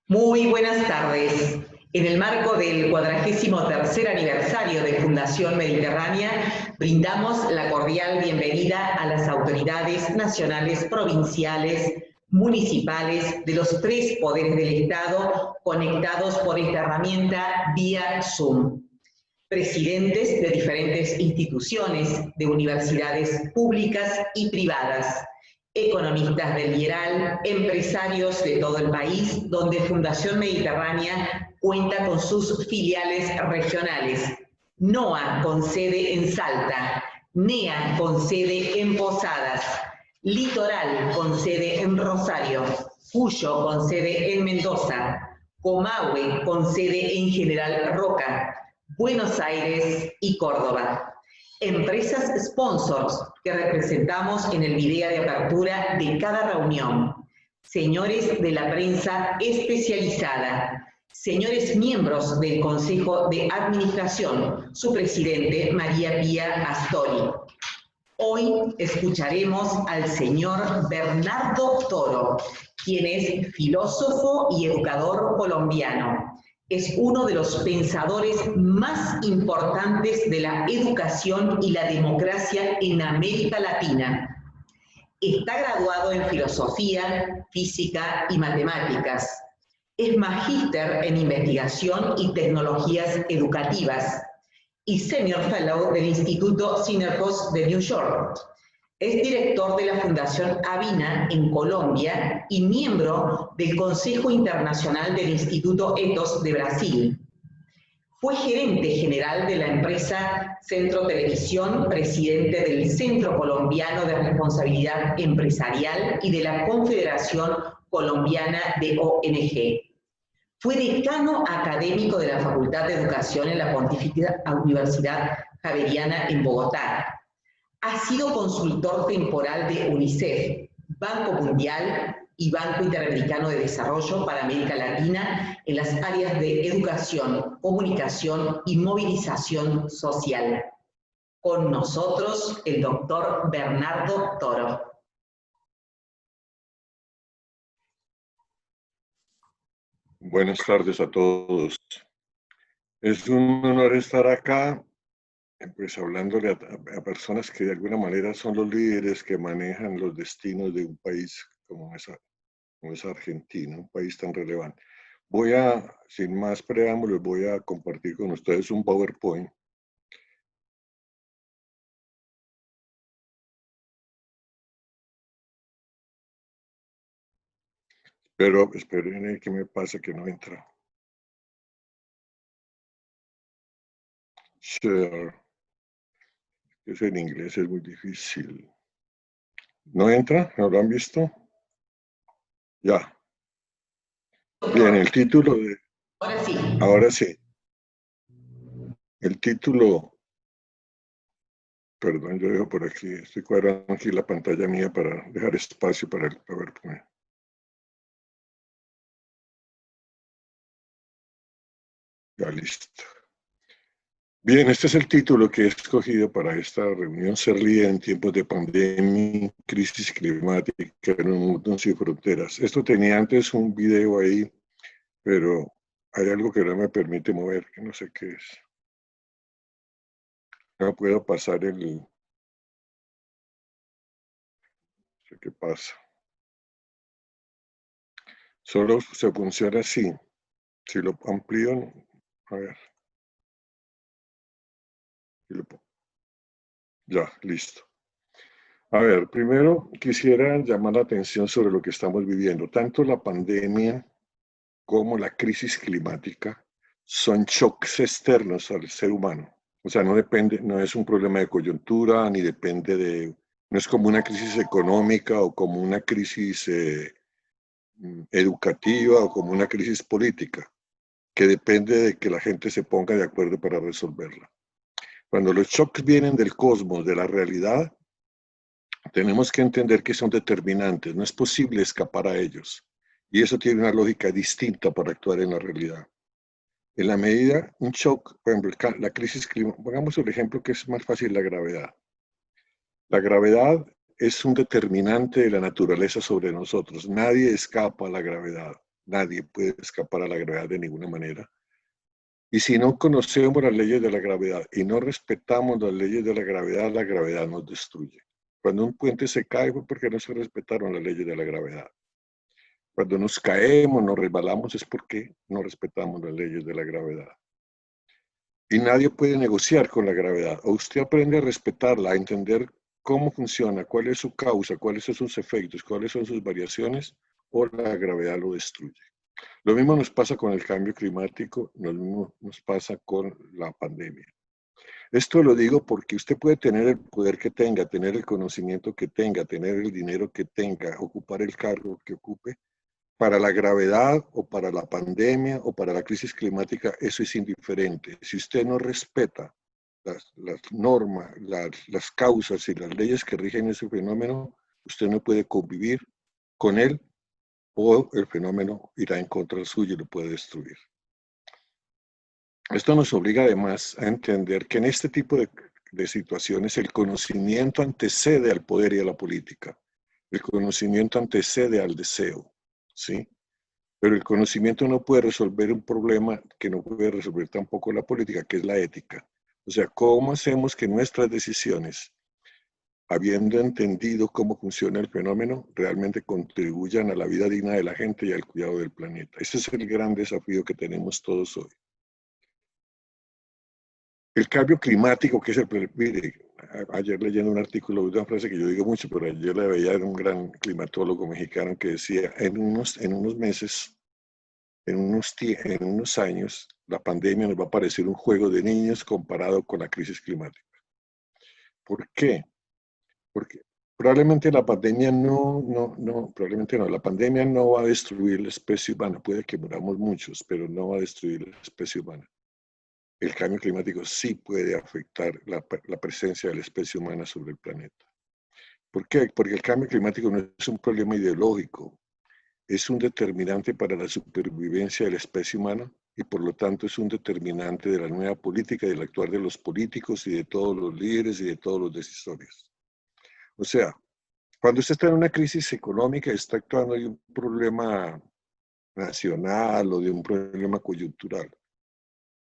Muy buenas tardes. En el marco del 43º aniversario de Fundación Mediterránea, brindamos la cordial bienvenida a las autoridades nacionales, provinciales, municipales de los 3 poderes del Estado conectados por esta herramienta vía Zoom. Presidentes de diferentes instituciones, de universidades públicas y privadas, economistas del IERAL, empresarios de todo el país, donde Fundación Mediterránea cuenta con sus filiales regionales. NOA con sede en Salta, NEA con sede en Posadas, Litoral con sede en Rosario, Cuyo con sede en Mendoza, Comahue con sede en General Roca, Buenos Aires y Córdoba. Empresas sponsors que representamos en el video de apertura de cada reunión. Señores de la prensa especializada. Señores miembros del Consejo de Administración, su presidente María Pía Astori. Hoy escucharemos al señor Bernardo Toro, quien es filósofo y educador colombiano. Es uno de los pensadores más importantes de la educación y la democracia en América Latina. Está graduado en filosofía, física y matemáticas. Es magíster en investigación y tecnologías educativas y Senior Fellow del Instituto Synercos de New York. Es director de la Fundación Avina en Colombia y miembro del Consejo Internacional del Instituto Ethos de Brasil. Fue gerente general de la empresa Centro Televisión, presidente del Centro Colombiano de Responsabilidad Empresarial y de la Confederación Colombiana de ONG. Fue decano académico de la Facultad de Educación en la Pontificia Universidad Javeriana en Bogotá. Ha sido consultor temporal de UNICEF, Banco Mundial y Banco Interamericano de Desarrollo para América Latina en las áreas de educación, comunicación y movilización social. Con nosotros, el doctor Bernardo Toro. Buenas tardes a todos. Es un honor estar acá, pues hablándole a personas que de alguna manera son los líderes que manejan los destinos de un país como es Argentina, un país tan relevante. Sin más preámbulos, voy a compartir con ustedes un PowerPoint. Pero esperen, ¿qué me pasa que no entra? Share. Eso en inglés es muy difícil. ¿No entra? ¿No lo han visto? Ya. Bien, el título de... Ahora sí. Ahora sí. El título... Perdón, yo dejo por aquí. Estoy cuadrando aquí la pantalla mía para dejar espacio para el PowerPoint. Ya, listo. Bien, este es el título que he escogido para esta reunión: ser líder en tiempos de pandemia, crisis climática en un mundo sin fronteras. Esto tenía antes un video ahí, pero hay algo que no me permite mover, que no sé qué es. No puedo pasar el... No sé qué pasa. Solo se funciona así. Si lo amplío, a ver. Ya, listo. A ver, primero quisiera llamar la atención sobre lo que estamos viviendo. Tanto la pandemia como la crisis climática son shocks externos al ser humano. O sea, no es un problema de coyuntura, ni depende de, no es como una crisis económica o como una crisis educativa o como una crisis política, que depende de que la gente se ponga de acuerdo para resolverla. Cuando los shocks vienen del cosmos, de la realidad, tenemos que entender que son determinantes, no es posible escapar a ellos. Y eso tiene una lógica distinta para actuar en la realidad. En la medida, un shock, por ejemplo, la crisis climática, pongamos el ejemplo que es más fácil, la gravedad. La gravedad es un determinante de la naturaleza sobre nosotros. Nadie escapa a la gravedad. Nadie puede escapar a la gravedad de ninguna manera. Y si no conocemos las leyes de la gravedad y no respetamos las leyes de la gravedad nos destruye. Cuando un puente se cae fue porque no se respetaron las leyes de la gravedad. Cuando nos caemos, nos resbalamos, es porque no respetamos las leyes de la gravedad. Y nadie puede negociar con la gravedad. O usted aprende a respetarla, a entender cómo funciona, cuál es su causa, cuáles son sus efectos, cuáles son sus variaciones, o la gravedad lo destruye. Lo mismo nos pasa con el cambio climático, lo mismo nos pasa con la pandemia. Esto lo digo porque usted puede tener el poder que tenga, tener el conocimiento que tenga, tener el dinero que tenga, ocupar el cargo que ocupe. Para la gravedad o para la pandemia o para la crisis climática, eso es indiferente. Si usted no respeta las normas, las causas y las leyes que rigen ese fenómeno, usted no puede convivir con él o el fenómeno irá en contra suyo y lo puede destruir. Esto nos obliga además a entender que en este tipo de situaciones el conocimiento antecede al poder y a la política. El conocimiento antecede al deseo, ¿sí? Pero el conocimiento no puede resolver un problema que no puede resolver tampoco la política, que es la ética. O sea, ¿cómo hacemos que nuestras decisiones, habiendo entendido cómo funciona el fenómeno, realmente contribuyan a la vida digna de la gente y al cuidado del planeta? Ese es el gran desafío que tenemos todos hoy. El cambio climático, que es el... Mire, ayer leyendo un artículo, una frase que yo digo mucho, pero ayer la veía de un gran climatólogo mexicano que decía, en unos meses, en unos años, la pandemia nos va a parecer un juego de niños comparado con la crisis climática. ¿Por qué? Porque probablemente la pandemia la pandemia no va a destruir la especie humana, puede que muramos muchos, pero no va a destruir la especie humana. El cambio climático sí puede afectar la presencia de la especie humana sobre el planeta. ¿Por qué? Porque el cambio climático no es un problema ideológico, es un determinante para la supervivencia de la especie humana y por lo tanto es un determinante de la nueva política y del actuar de los políticos y de todos los líderes y de todos los decisores. O sea, cuando usted está en una crisis económica, está actuando de un problema nacional o de un problema coyuntural.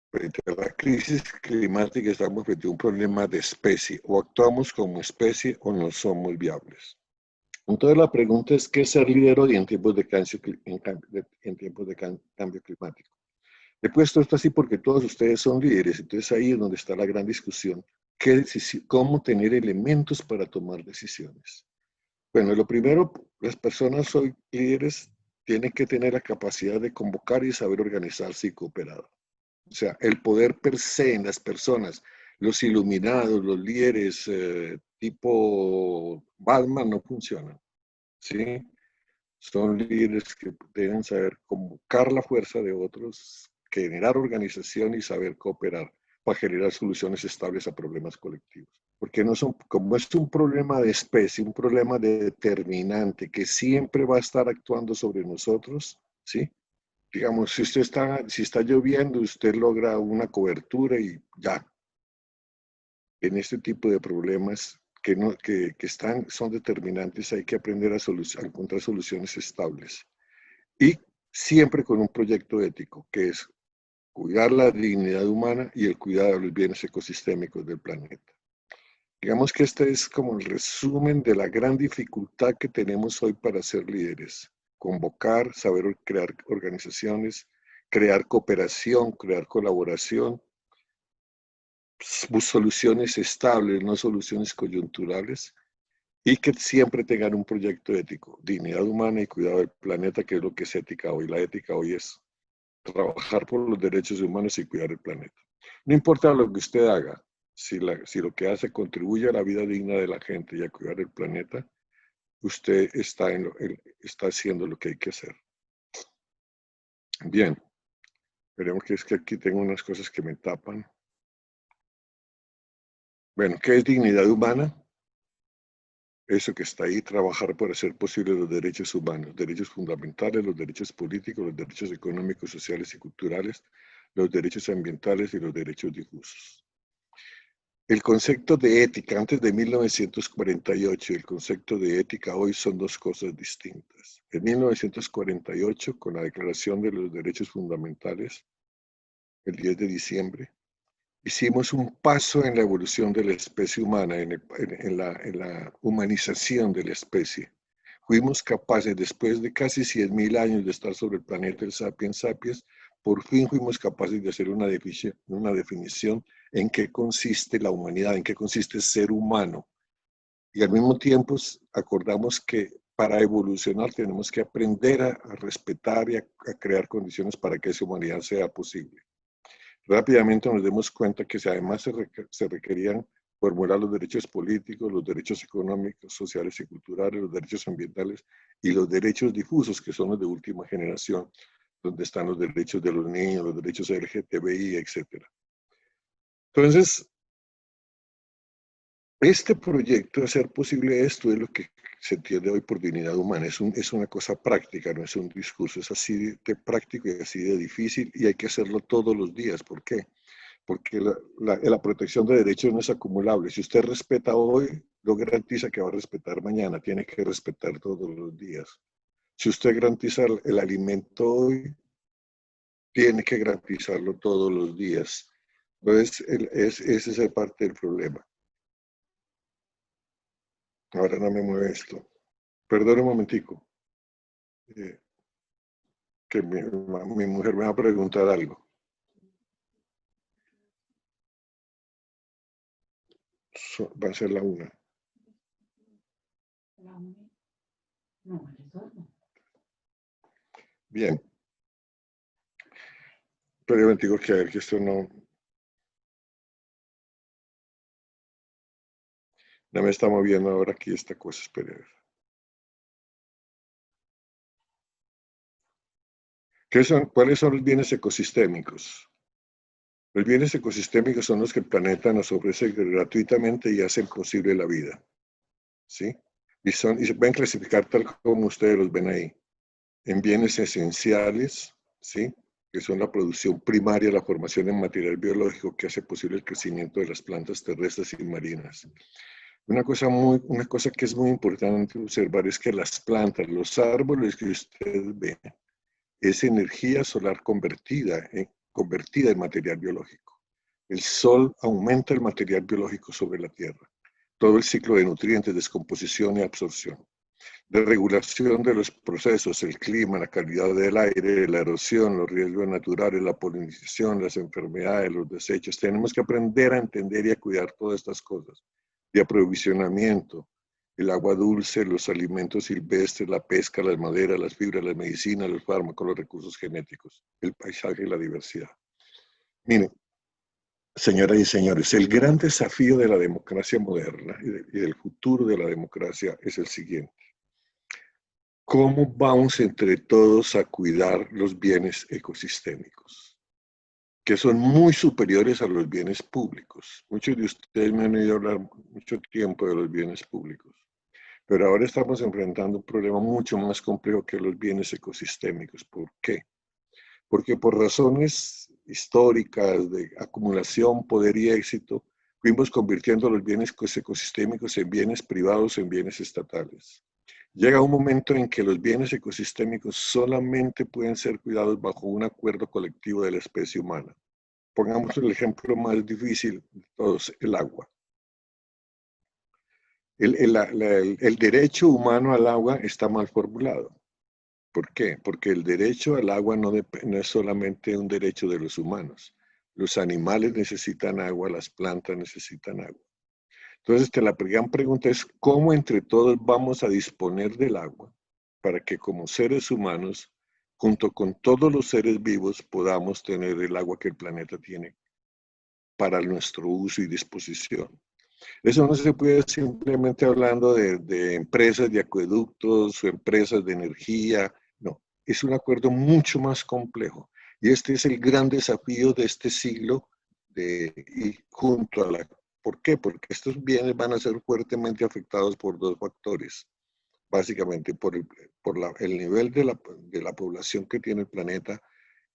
Frente a la crisis climática estamos frente a un problema de especie, o actuamos como especie o no somos viables. Entonces la pregunta es, ¿qué es ser líder hoy en tiempos de cambio climático? He puesto esto así porque todos ustedes son líderes, entonces ahí es donde está la gran discusión. ¿Cómo tener elementos para tomar decisiones? Bueno, lo primero, las personas hoy líderes tienen que tener la capacidad de convocar y saber organizarse y cooperar. O sea, el poder per se en las personas, los iluminados, los líderes tipo Batman no funcionan, ¿sí? Son líderes que deben saber convocar la fuerza de otros, generar organización y saber cooperar para generar soluciones estables a problemas colectivos. Porque no son, como es un problema de especie, un problema determinante que siempre va a estar actuando sobre nosotros, ¿sí? Digamos, si está lloviendo, usted logra una cobertura y ya. En este tipo de problemas son determinantes, hay que aprender a encontrar soluciones estables. Y siempre con un proyecto ético, que es cuidar la dignidad humana y el cuidado de los bienes ecosistémicos del planeta. Digamos que este es como el resumen de la gran dificultad que tenemos hoy para ser líderes. Convocar, saber crear organizaciones, crear cooperación, crear colaboración, soluciones estables, no soluciones coyunturales, y que siempre tengan un proyecto ético, dignidad humana y cuidado del planeta, que es lo que es ética hoy. La ética hoy es trabajar por los derechos humanos y cuidar el planeta. No importa lo que usted haga, si lo que hace contribuye a la vida digna de la gente y a cuidar el planeta, usted está haciendo lo que hay que hacer. Bien, veremos que es que aquí tengo unas cosas que me tapan. Bueno, ¿qué es dignidad humana? Eso que está ahí, trabajar por hacer posible los derechos humanos, derechos fundamentales, los derechos políticos, los derechos económicos, sociales y culturales, los derechos ambientales y los derechos difusos. El concepto de ética antes de 1948 y el concepto de ética hoy son dos cosas distintas. En 1948, con la Declaración de los Derechos Fundamentales, el 10 de diciembre, hicimos un paso en la evolución de la especie humana, en la humanización de la especie. Fuimos capaces, después de casi 100.000 años de estar sobre el planeta, el Sapiens Sapiens, por fin fuimos capaces de hacer una definición en qué consiste la humanidad, en qué consiste ser humano. Y al mismo tiempo acordamos que para evolucionar tenemos que aprender a respetar y a crear condiciones para que esa humanidad sea posible. Rápidamente nos demos cuenta que si además se requerían formular los derechos políticos, los derechos económicos, sociales y culturales, los derechos ambientales y los derechos difusos, que son los de última generación, donde están los derechos de los niños, los derechos LGTBI, etc. Entonces, este proyecto, hacer posible esto, es lo que se entiende hoy por dignidad humana. Es una cosa práctica, no es un discurso, es así de práctico y así de difícil, y hay que hacerlo todos los días. ¿Por qué? Porque la protección de derechos no es acumulable. Si usted respeta hoy, no garantiza que va a respetar mañana, tiene que respetar todos los días. Si usted garantiza el alimento hoy, tiene que garantizarlo todos los días. Entonces, ese es parte del problema. Ahora no me mueve esto. Perdón un momentico. Que mi mujer me va a preguntar algo. Va a ser la 1. Bien. Pero yo me digo que a ver, que esto no me está moviendo ahora aquí esta cosa. Espere. ¿Cuáles son los bienes ecosistémicos? Los bienes ecosistémicos son los que el planeta nos ofrece gratuitamente y hacen posible la vida. ¿Sí? Y se pueden clasificar tal como ustedes los ven ahí. En bienes esenciales, ¿sí? Que son la producción primaria, la formación de material biológico que hace posible el crecimiento de las plantas terrestres y marinas. Una cosa que es muy importante observar es que las plantas, los árboles que ustedes ven, es energía solar convertida en material biológico. El sol aumenta el material biológico sobre la Tierra. Todo el ciclo de nutrientes, descomposición y absorción. De regulación de los procesos, el clima, la calidad del aire, la erosión, los riesgos naturales, la polinización, las enfermedades, los desechos. Tenemos que aprender a entender y a cuidar todas estas cosas. De aprovisionamiento, el agua dulce, los alimentos silvestres, la pesca, las maderas, las fibras, las medicinas, los fármacos, los recursos genéticos, el paisaje y la diversidad. Miren, señoras y señores, el gran desafío de la democracia moderna y del futuro de la democracia es el siguiente. ¿Cómo vamos entre todos a cuidar los bienes ecosistémicos, que son muy superiores a los bienes públicos? Muchos de ustedes me han oído hablar mucho tiempo de los bienes públicos, pero ahora estamos enfrentando un problema mucho más complejo que los bienes ecosistémicos. ¿Por qué? Porque por razones históricas de acumulación, poder y éxito, fuimos convirtiendo los bienes ecosistémicos en bienes privados, en bienes estatales. Llega un momento en que los bienes ecosistémicos solamente pueden ser cuidados bajo un acuerdo colectivo de la especie humana. Pongamos el ejemplo más difícil de todos, el agua. El derecho humano al agua está mal formulado. ¿Por qué? Porque el derecho al agua no es solamente un derecho de los humanos. Los animales necesitan agua, las plantas necesitan agua. Entonces, la gran pregunta es, ¿cómo entre todos vamos a disponer del agua para que como seres humanos, junto con todos los seres vivos, podamos tener el agua que el planeta tiene para nuestro uso y disposición? Eso no se puede simplemente hablando de empresas de acueductos o empresas de energía. No, es un acuerdo mucho más complejo. Y este es el gran desafío de este siglo y junto a la... ¿Por qué? Porque estos bienes van a ser fuertemente afectados por dos factores. Básicamente por el nivel de la población que tiene el planeta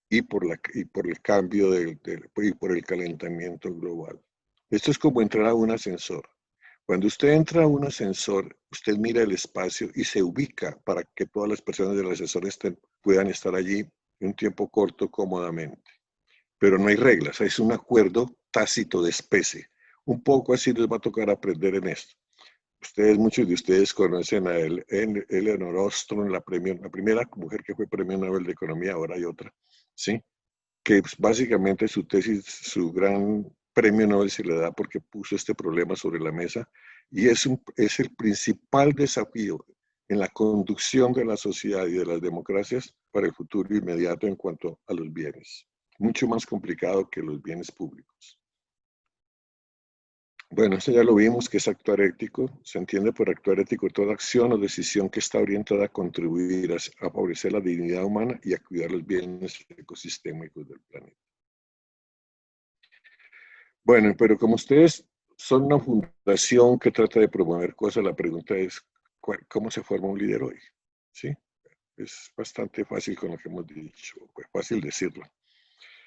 y por el cambio y por el calentamiento global. Esto es como entrar a un ascensor. Cuando usted entra a un ascensor, usted mira el espacio y se ubica para que todas las personas del ascensor puedan estar allí en un tiempo corto cómodamente. Pero no hay reglas, es un acuerdo tácito de especie. Un poco así les va a tocar aprender en esto. Muchos de ustedes conocen a Eleanor Ostrom, la primera mujer que fue premio Nobel de Economía, ahora hay otra, ¿sí? Que básicamente su tesis, su gran premio Nobel se le da porque puso este problema sobre la mesa y es el principal desafío en la conducción de la sociedad y de las democracias para el futuro inmediato en cuanto a los bienes. Mucho más complicado que los bienes públicos. Bueno, esto ya lo vimos, que es actuar ético. Se entiende por actuar ético toda acción o decisión que está orientada a contribuir a favorecer la dignidad humana y a cuidar los bienes ecosistémicos del planeta. Bueno, pero como ustedes son una fundación que trata de promover cosas, la pregunta es, ¿cómo se forma un líder hoy? ¿Sí? Es bastante fácil con lo que hemos dicho, pues fácil decirlo.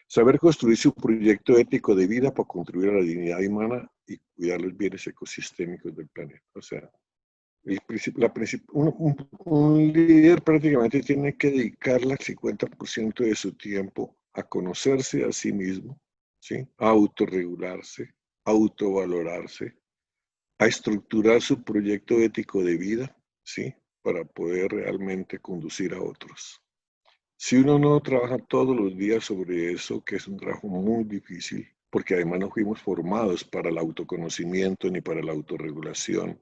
Saber construir su proyecto ético de vida para contribuir a la dignidad humana y cuidar los bienes ecosistémicos del planeta. O sea, un líder prácticamente tiene que dedicarle el 50% de su tiempo a conocerse a sí mismo, ¿sí? A autorregularse, a autovalorarse, a estructurar su proyecto ético de vida, ¿sí? Para poder realmente conducir a otros. Si uno no trabaja todos los días sobre eso, que es un trabajo muy difícil, porque además no fuimos formados para el autoconocimiento ni para la autorregulación,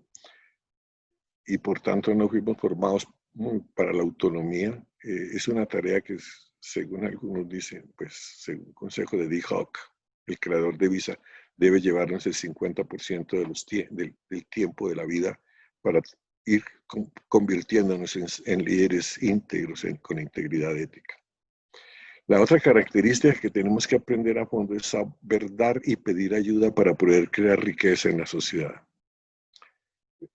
y por tanto no fuimos formados para la autonomía, es una tarea que, según algunos dicen, pues según el consejo de Dee Hock, el creador de Visa, debe llevarnos el 50% del tiempo de la vida para ir convirtiéndonos en líderes íntegros, con integridad ética. La otra característica que tenemos que aprender a fondo es saber dar y pedir ayuda para poder crear riqueza en la sociedad.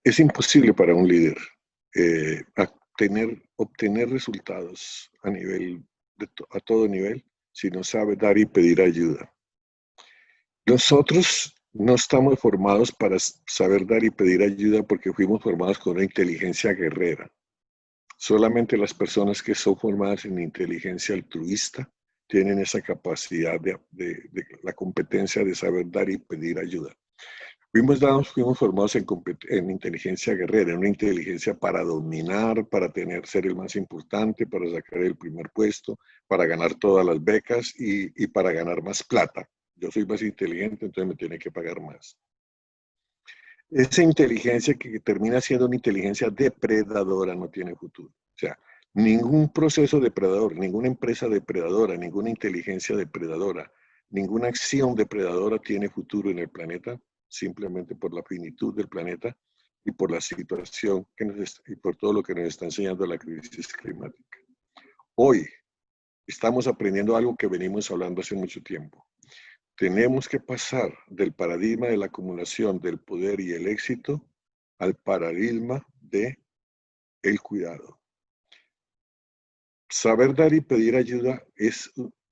Es imposible para un líder obtener resultados a todo nivel si no sabe dar y pedir ayuda. Nosotros no estamos formados para saber dar y pedir ayuda porque fuimos formados con una inteligencia guerrera. Solamente las personas que son formadas en inteligencia altruista tienen esa capacidad de la competencia de saber dar y pedir ayuda. Fuimos formados en inteligencia guerrera, en una inteligencia para dominar, para ser el más importante, para sacar el primer puesto, para ganar todas las becas y para ganar más plata. Yo soy más inteligente, entonces me tiene que pagar más. Esa inteligencia que termina siendo una inteligencia depredadora no tiene futuro. O sea, ningún proceso depredador, ninguna empresa depredadora, ninguna inteligencia depredadora, ninguna acción depredadora tiene futuro en el planeta, simplemente por la finitud del planeta y por la situación y por todo lo que nos está enseñando la crisis climática. Hoy estamos aprendiendo algo que venimos hablando hace mucho tiempo. Tenemos que pasar del paradigma de la acumulación del poder y el éxito al paradigma de el cuidado. Saber dar y pedir ayuda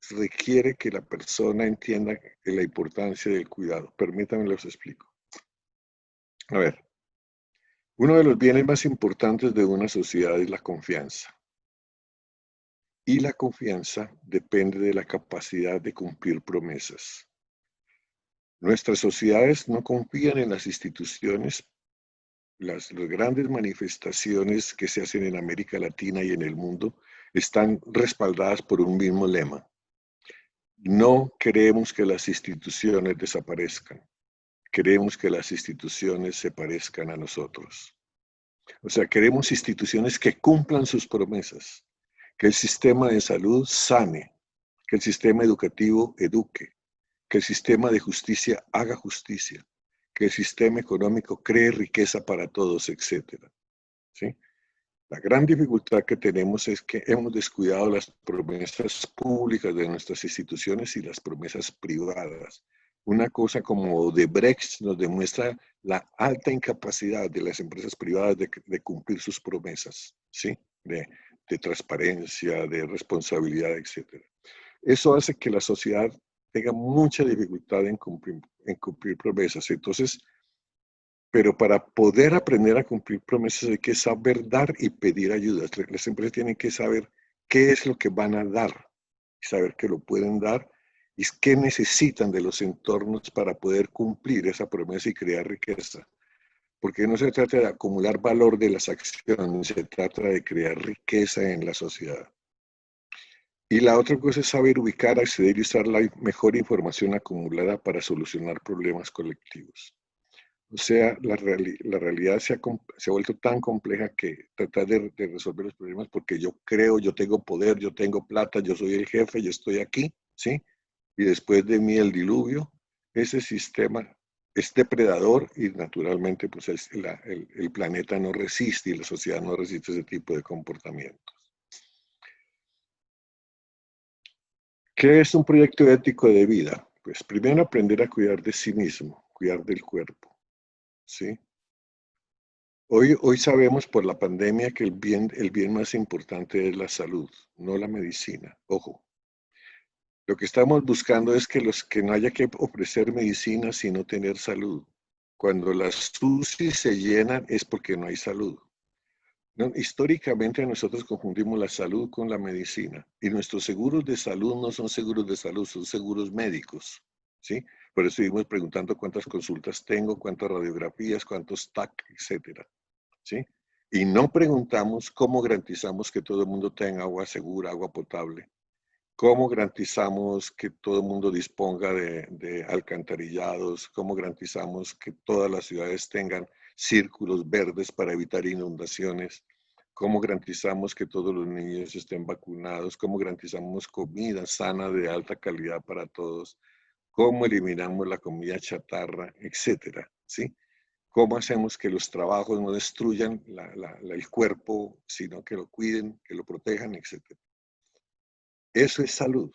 requiere que la persona entienda la importancia del cuidado. Permítanme los explico. A ver, uno de los bienes más importantes de una sociedad es la confianza. Y la confianza depende de la capacidad de cumplir promesas. Nuestras sociedades no confían en las instituciones. Las grandes manifestaciones que se hacen en América Latina y en el mundo están respaldadas por un mismo lema. No queremos que las instituciones desaparezcan. Queremos que las instituciones se parezcan a nosotros. O sea, queremos instituciones que cumplan sus promesas, que el sistema de salud sane, que el sistema educativo eduque, que el sistema de justicia haga justicia, que el sistema económico cree riqueza para todos, etc. ¿Sí? La gran dificultad que tenemos es que hemos descuidado las promesas públicas de nuestras instituciones y las promesas privadas. Una cosa como Odebrecht nos demuestra la alta incapacidad de las empresas privadas de cumplir sus promesas, ¿sí? De transparencia, de responsabilidad, etc. Eso hace que la sociedad tenga mucha dificultad en cumplir promesas. Entonces, pero para poder aprender a cumplir promesas hay que saber dar y pedir ayuda. Las empresas tienen que saber qué es lo que van a dar, saber que lo pueden dar y qué necesitan de los entornos para poder cumplir esa promesa y crear riqueza. Porque no se trata de acumular valor de las acciones, se trata de crear riqueza en la sociedad. Y la otra cosa es saber ubicar, acceder y usar la mejor información acumulada para solucionar problemas colectivos. O sea, la realidad se ha vuelto tan compleja que tratar de resolver los problemas porque yo creo, yo tengo poder, yo tengo plata, yo soy el jefe, yo estoy aquí, ¿sí? Y después de mí el diluvio, ese sistema es depredador y naturalmente pues el planeta no resiste y la sociedad no resiste ese tipo de comportamientos. ¿Qué es un proyecto ético de vida? Pues primero aprender a cuidar de sí mismo, cuidar del cuerpo, ¿sí? Hoy sabemos por la pandemia que el bien más importante es la salud, no la medicina. Ojo, lo que estamos buscando es que no haya que ofrecer medicina sino tener salud. Cuando las UCI se llenan es porque no hay salud. No, históricamente nosotros confundimos la salud con la medicina y nuestros seguros de salud no son seguros de salud, son seguros médicos, ¿sí? Por eso seguimos preguntando cuántas consultas tengo, cuántas radiografías, cuántos TAC, etcétera, ¿sí? Y no preguntamos cómo garantizamos que todo el mundo tenga agua segura, agua potable, cómo garantizamos que todo el mundo disponga de alcantarillados, cómo garantizamos que todas las ciudades tengan círculos verdes para evitar inundaciones, cómo garantizamos que todos los niños estén vacunados, cómo garantizamos comida sana de alta calidad para todos, cómo eliminamos la comida chatarra, etcétera, ¿sí? ¿Cómo hacemos que los trabajos no destruyan el cuerpo, sino que lo cuiden, que lo protejan, etcétera? Eso es salud.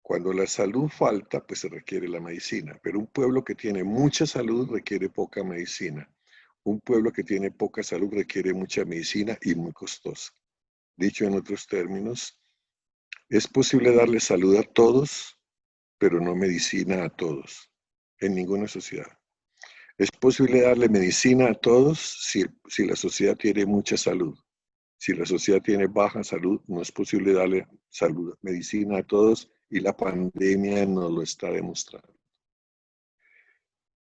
Cuando la salud falta, pues se requiere la medicina. Pero un pueblo que tiene mucha salud requiere poca medicina. Un pueblo que tiene poca salud requiere mucha medicina y muy costosa. Dicho en otros términos, es posible darle salud a todos, pero no medicina a todos, en ninguna sociedad. Es posible darle medicina a todos si la sociedad tiene mucha salud. Si la sociedad tiene baja salud, no es posible darle salud, medicina a todos y la pandemia nos lo está demostrando.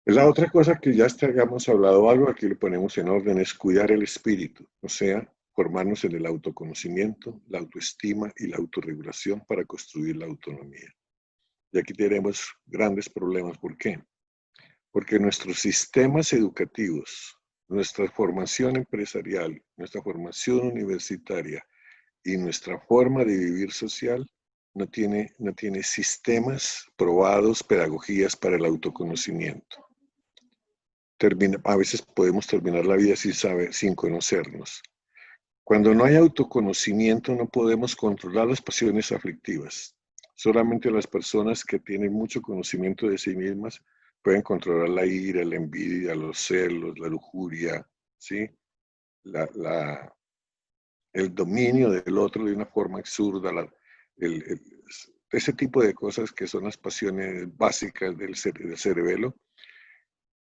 La otra cosa que ya hemos hablado algo, aquí lo ponemos en orden, es cuidar el espíritu, o sea, formarnos en el autoconocimiento, la autoestima y la autorregulación para construir la autonomía. Y aquí tenemos grandes problemas. ¿Por qué? Porque nuestros sistemas educativos, nuestra formación empresarial, nuestra formación universitaria y nuestra forma de vivir social no tiene sistemas probados, pedagogías para el autoconocimiento. A veces podemos terminar la vida sin conocernos. Cuando no hay autoconocimiento no podemos controlar las pasiones aflictivas. Solamente las personas que tienen mucho conocimiento de sí mismas pueden controlar la ira, la envidia, los celos, la lujuria, ¿sí? El dominio del otro de una forma absurda, ese tipo de cosas que son las pasiones básicas del cerebelo,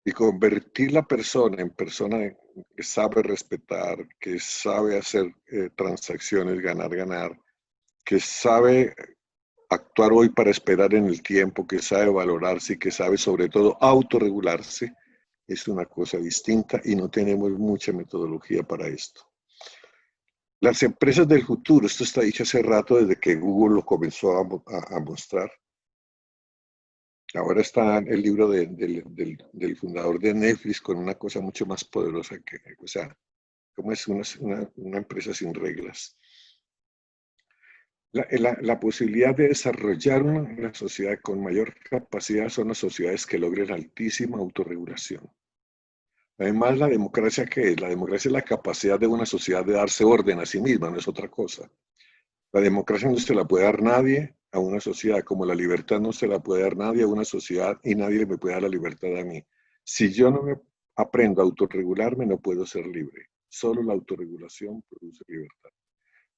y convertir la persona en persona que sabe respetar, que sabe hacer transacciones, ganar, que sabe actuar hoy para esperar en el tiempo, que sabe valorarse y que sabe sobre todo autorregularse, es una cosa distinta y no tenemos mucha metodología para esto. Las empresas del futuro, esto está dicho hace rato desde que Google lo comenzó a mostrar. Ahora está el libro del fundador de Netflix con una cosa mucho más poderosa que, o sea, cómo es una empresa sin reglas. La posibilidad de desarrollar una sociedad con mayor capacidad son las sociedades que logren altísima autorregulación. Además, la democracia, ¿qué es? La democracia es la capacidad de una sociedad de darse orden a sí misma, no es otra cosa. La democracia no se la puede dar nadie a una sociedad, como la libertad no se la puede dar nadie a una sociedad y nadie me puede dar la libertad a mí. Si yo no me aprendo a autorregularme, no puedo ser libre. Solo la autorregulación produce libertad.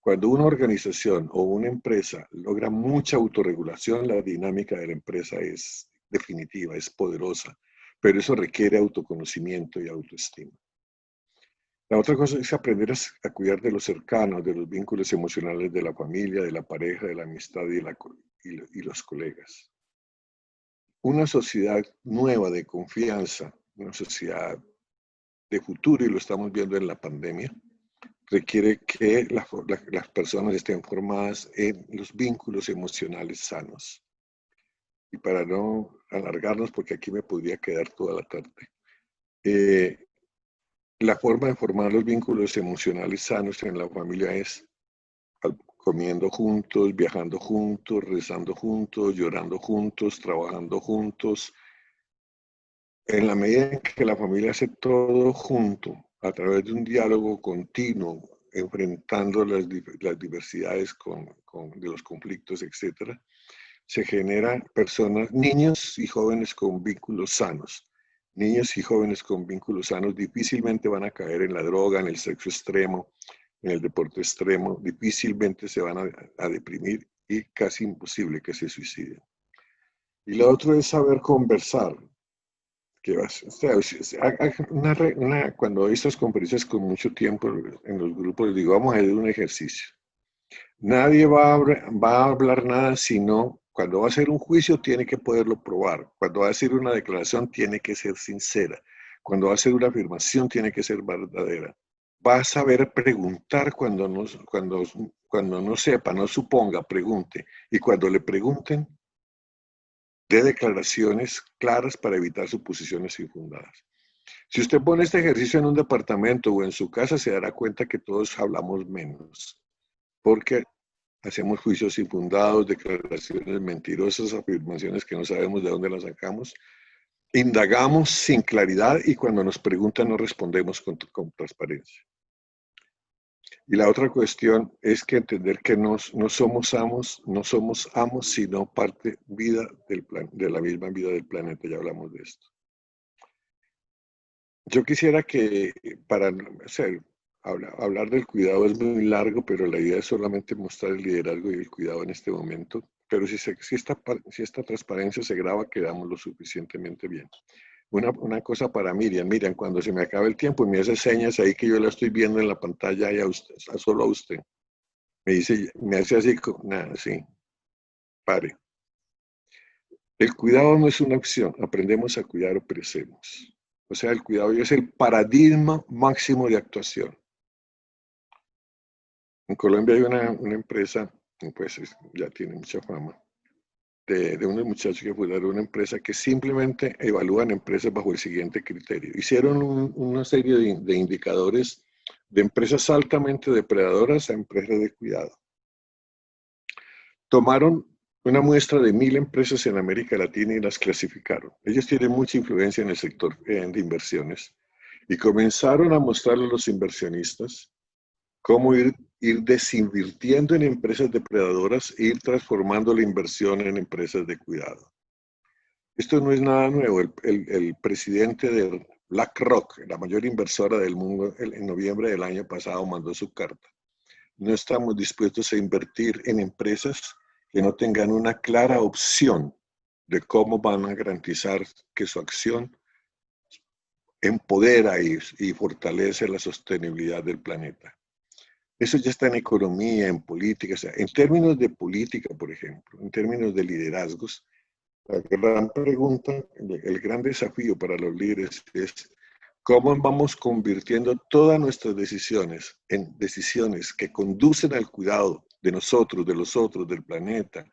Cuando una organización o una empresa logra mucha autorregulación, la dinámica de la empresa es definitiva, es poderosa, pero eso requiere autoconocimiento y autoestima. La otra cosa es aprender a cuidar de los cercanos, de los vínculos emocionales de la familia, de la pareja, de la amistad y los colegas. Una sociedad nueva de confianza, una sociedad de futuro, y lo estamos viendo en la pandemia, requiere que las personas estén formadas en los vínculos emocionales sanos. Y para no alargarnos, porque aquí me podría quedar toda la tarde, la forma de formar los vínculos emocionales sanos en la familia es comiendo juntos, viajando juntos, rezando juntos, llorando juntos, trabajando juntos. En la medida en que la familia hace todo junto, a través de un diálogo continuo, enfrentando las diversidades de los conflictos, etc., se generan personas, niños y jóvenes con vínculos sanos. Niños y jóvenes con vínculos sanos difícilmente van a caer en la droga, en el sexo extremo, en el deporte extremo, difícilmente se van a deprimir y casi imposible que se suiciden. Y lo otro es saber conversar. Cuando doy estas conferencias con mucho tiempo en los grupos, les digo, vamos a hacer un ejercicio. Nadie va a hablar nada, sino cuando va a hacer un juicio tiene que poderlo probar. Cuando va a hacer una declaración tiene que ser sincera. Cuando va a hacer una afirmación tiene que ser verdadera. Va a saber preguntar cuando no sepa, no suponga, pregunte. Y cuando le pregunten, dé declaraciones claras para evitar suposiciones infundadas. Si usted pone este ejercicio en un departamento o en su casa, se dará cuenta que todos hablamos menos, porque hacemos juicios infundados, declaraciones mentirosas, afirmaciones que no sabemos de dónde las sacamos, indagamos sin claridad y cuando nos preguntan no respondemos con transparencia. Y la otra cuestión es que entender que no somos amos, sino parte de la misma vida del planeta, ya hablamos de esto. Yo quisiera que, hablar del cuidado es muy largo, pero la idea es solamente mostrar el liderazgo y el cuidado en este momento. Pero si esta transparencia se graba, quedamos lo suficientemente bien. Una cosa para Miriam. Miriam, cuando se me acabe el tiempo, me hace señas ahí que yo la estoy viendo en la pantalla y solo a usted. Me hace así, nada, sí, pare. El cuidado no es una opción, aprendemos a cuidar o perecemos. O sea, el cuidado es el paradigma máximo de actuación. En Colombia hay una empresa, pues ya tiene mucha fama, de unos muchachos que fundaron una empresa que simplemente evalúan empresas bajo el siguiente criterio. Hicieron una serie de indicadores de empresas altamente depredadoras a empresas de cuidado. Tomaron una muestra de 1000 empresas en América Latina y las clasificaron. Ellos tienen mucha influencia en el sector de inversiones y comenzaron a mostrarle a los inversionistas cómo ir desinvirtiendo en empresas depredadoras e ir transformando la inversión en empresas de cuidado. Esto no es nada nuevo. El presidente de BlackRock, la mayor inversora del mundo, en noviembre del año pasado mandó su carta. No estamos dispuestos a invertir en empresas que no tengan una clara opción de cómo van a garantizar que su acción empodera y fortalece la sostenibilidad del planeta. Eso ya está en economía, en política, o sea, en términos de política, por ejemplo, en términos de liderazgos, la gran pregunta, el gran desafío para los líderes es cómo vamos convirtiendo todas nuestras decisiones en decisiones que conducen al cuidado de nosotros, de los otros, del planeta,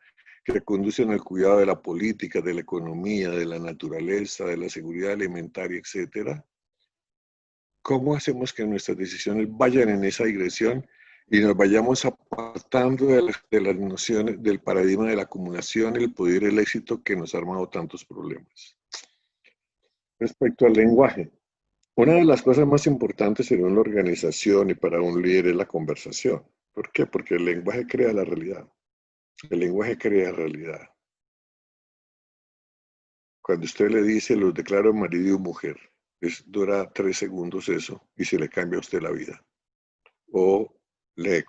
que conducen al cuidado de la política, de la economía, de la naturaleza, de la seguridad alimentaria, etcétera. ¿Cómo hacemos que nuestras decisiones vayan en esa dirección y nos vayamos apartando de las nociones del paradigma de la acumulación, el poder y el éxito que nos ha armado tantos problemas? Respecto al lenguaje, una de las cosas más importantes en una organización y para un líder es la conversación. ¿Por qué? Porque el lenguaje crea la realidad. El lenguaje crea realidad. Cuando usted le dice, los declaro marido y mujer, dura 3 segundos eso y se le cambia a usted la vida. O le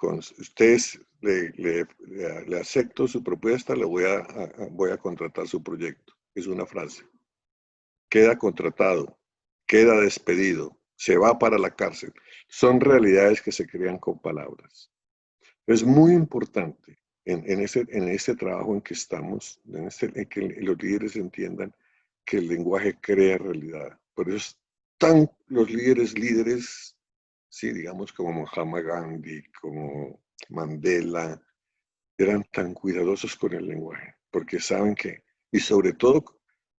acepto su propuesta, voy a contratar su proyecto. Es una frase. Queda contratado, queda despedido, se va para la cárcel. Son realidades que se crean con palabras. Es muy importante en este trabajo en que estamos, en que los líderes entiendan que el lenguaje crea realidad. Por eso están los líderes, sí, digamos como Mahatma Gandhi, como Mandela, eran tan cuidadosos con el lenguaje, porque saben que, y sobre todo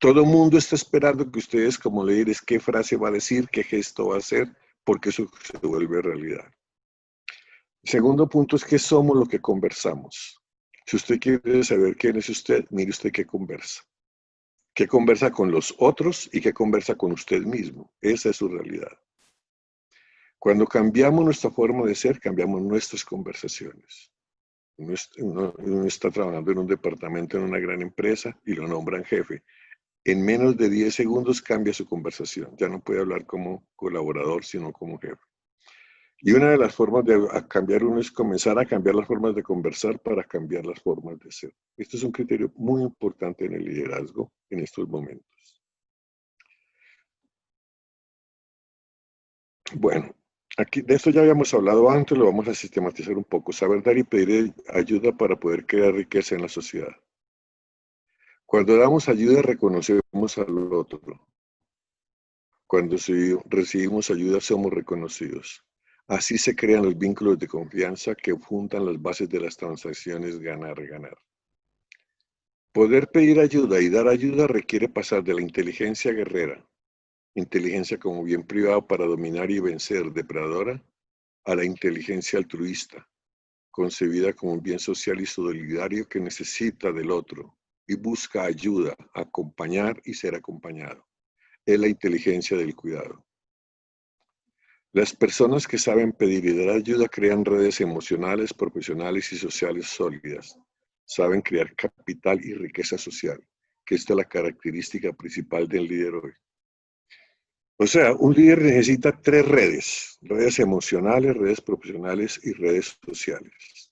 el mundo está esperando que ustedes como líderes, qué frase va a decir, qué gesto va a hacer, porque eso se vuelve realidad. El segundo punto es que somos lo que conversamos. Si usted quiere saber quién es usted, mire usted qué conversa. Qué conversa con los otros y qué conversa con usted mismo. Esa es su realidad. Cuando cambiamos nuestra forma de ser, cambiamos nuestras conversaciones. Uno está trabajando en un departamento en una gran empresa y lo nombran jefe. En menos de 10 segundos cambia su conversación. Ya no puede hablar como colaborador, sino como jefe. Y una de las formas de cambiar uno es comenzar a cambiar las formas de conversar para cambiar las formas de ser. Esto es un criterio muy importante en el liderazgo en estos momentos. Bueno, aquí de esto ya habíamos hablado antes, lo vamos a sistematizar un poco. Saber dar y pedir ayuda para poder crear riqueza en la sociedad. Cuando damos ayuda, reconocemos al otro. Cuando recibimos ayuda, somos reconocidos. Así se crean los vínculos de confianza que juntan las bases de las transacciones ganar-ganar. Poder pedir ayuda y dar ayuda requiere pasar de la inteligencia guerrera, inteligencia como bien privado para dominar y vencer depredadora, a la inteligencia altruista, concebida como un bien social y solidario que necesita del otro y busca ayuda, acompañar y ser acompañado. Es la inteligencia del cuidado. Las personas que saben pedir y dar ayuda crean redes emocionales, profesionales y sociales sólidas. Saben crear capital y riqueza social, que esta es la característica principal del líder hoy. O sea, un líder necesita 3 redes emocionales, redes profesionales y redes sociales.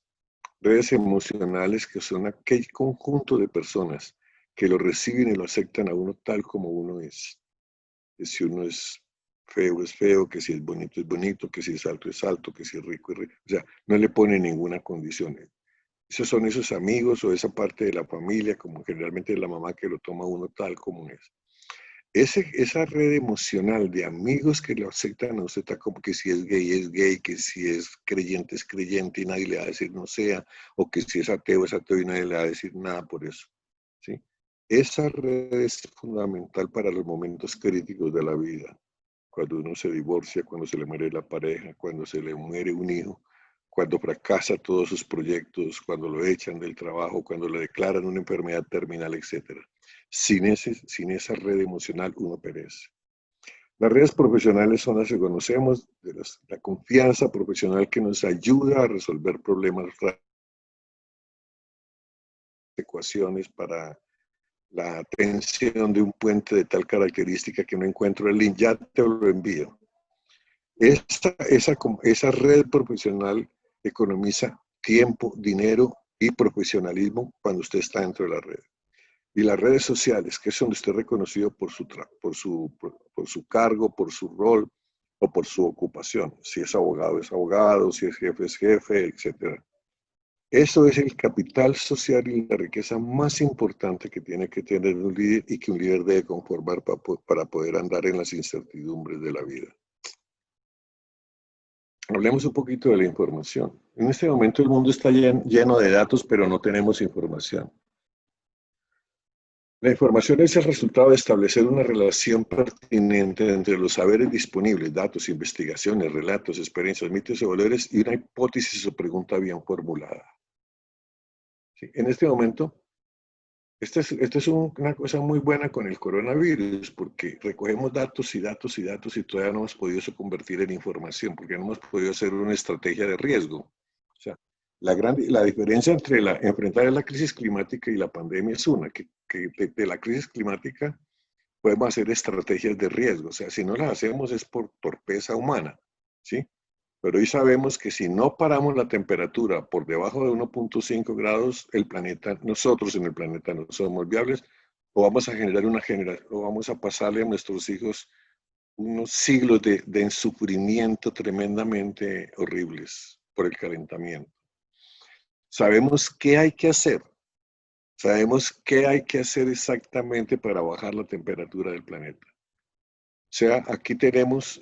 Redes emocionales que son aquel conjunto de personas que lo reciben y lo aceptan a uno tal como uno es. Que si uno es feo, que si es bonito, que si es alto, que si es rico es rico. O sea, no le pone ninguna condición. Esos son esos amigos o esa parte de la familia, como generalmente es la mamá que lo toma uno tal como es. Esa red emocional de amigos que lo aceptan a usted como que si es gay, que si es creyente y nadie le va a decir no sea, o que si es ateo y nadie le va a decir nada por eso. ¿Sí? Esa red es fundamental para los momentos críticos de la vida. Cuando uno se divorcia, cuando se le muere la pareja, cuando se le muere un hijo, cuando fracasa todos sus proyectos, cuando lo echan del trabajo, cuando le declaran una enfermedad terminal, etc. Sin esa red emocional uno perece. Las redes profesionales son las que conocemos, la confianza profesional que nos ayuda a resolver problemas, ecuaciones para la tensión de un puente de tal característica que no encuentro el link, ya te lo envío. Esa red profesional economiza tiempo, dinero y profesionalismo cuando usted está dentro de la red. Y las redes sociales, que es donde usted es reconocido por su cargo, por su rol o por su ocupación. Si es abogado, si es jefe, etc. Eso es el capital social y la riqueza más importante que tiene que tener un líder y que un líder debe conformar para poder andar en las incertidumbres de la vida. Hablemos un poquito de la información. En este momento el mundo está lleno de datos, pero no tenemos información. La información es el resultado de establecer una relación pertinente entre los saberes disponibles, datos, investigaciones, relatos, experiencias, mitos y valores y una hipótesis o pregunta bien formulada. ¿Sí? En este momento, esta es una cosa muy buena con el coronavirus, porque recogemos datos y datos y datos y todavía no hemos podido eso convertir en información, porque no hemos podido hacer una estrategia de riesgo. O sea, la diferencia entre enfrentar la crisis climática y la pandemia es una, que de la crisis climática podemos hacer estrategias de riesgo. O sea, si no las hacemos es por torpeza humana, ¿sí? Pero hoy sabemos que si no paramos la temperatura por debajo de 1.5 grados, el planeta, nosotros en el planeta no somos viables, o vamos a generar una generación, o vamos a pasarle a nuestros hijos unos siglos de ensufrimiento tremendamente horribles por el calentamiento. Sabemos qué hay que hacer. Sabemos qué hay que hacer exactamente para bajar la temperatura del planeta. O sea, aquí podemos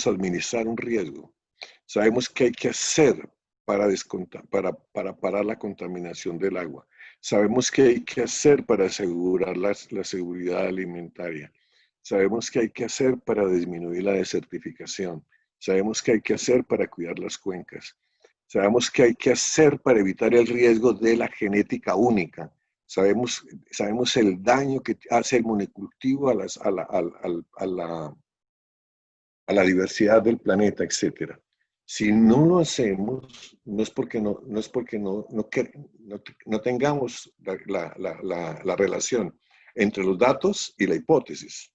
administrar un riesgo. Sabemos qué hay que hacer para parar la contaminación del agua. Sabemos qué hay que hacer para asegurar la seguridad alimentaria. Sabemos qué hay que hacer para disminuir la desertificación. Sabemos qué hay que hacer para cuidar las cuencas. Sabemos qué hay que hacer para evitar el riesgo de la genética única. Sabemos el daño que hace el monocultivo a la diversidad del planeta, etc. Si no lo hacemos, no es porque no tengamos la relación entre los datos y la hipótesis.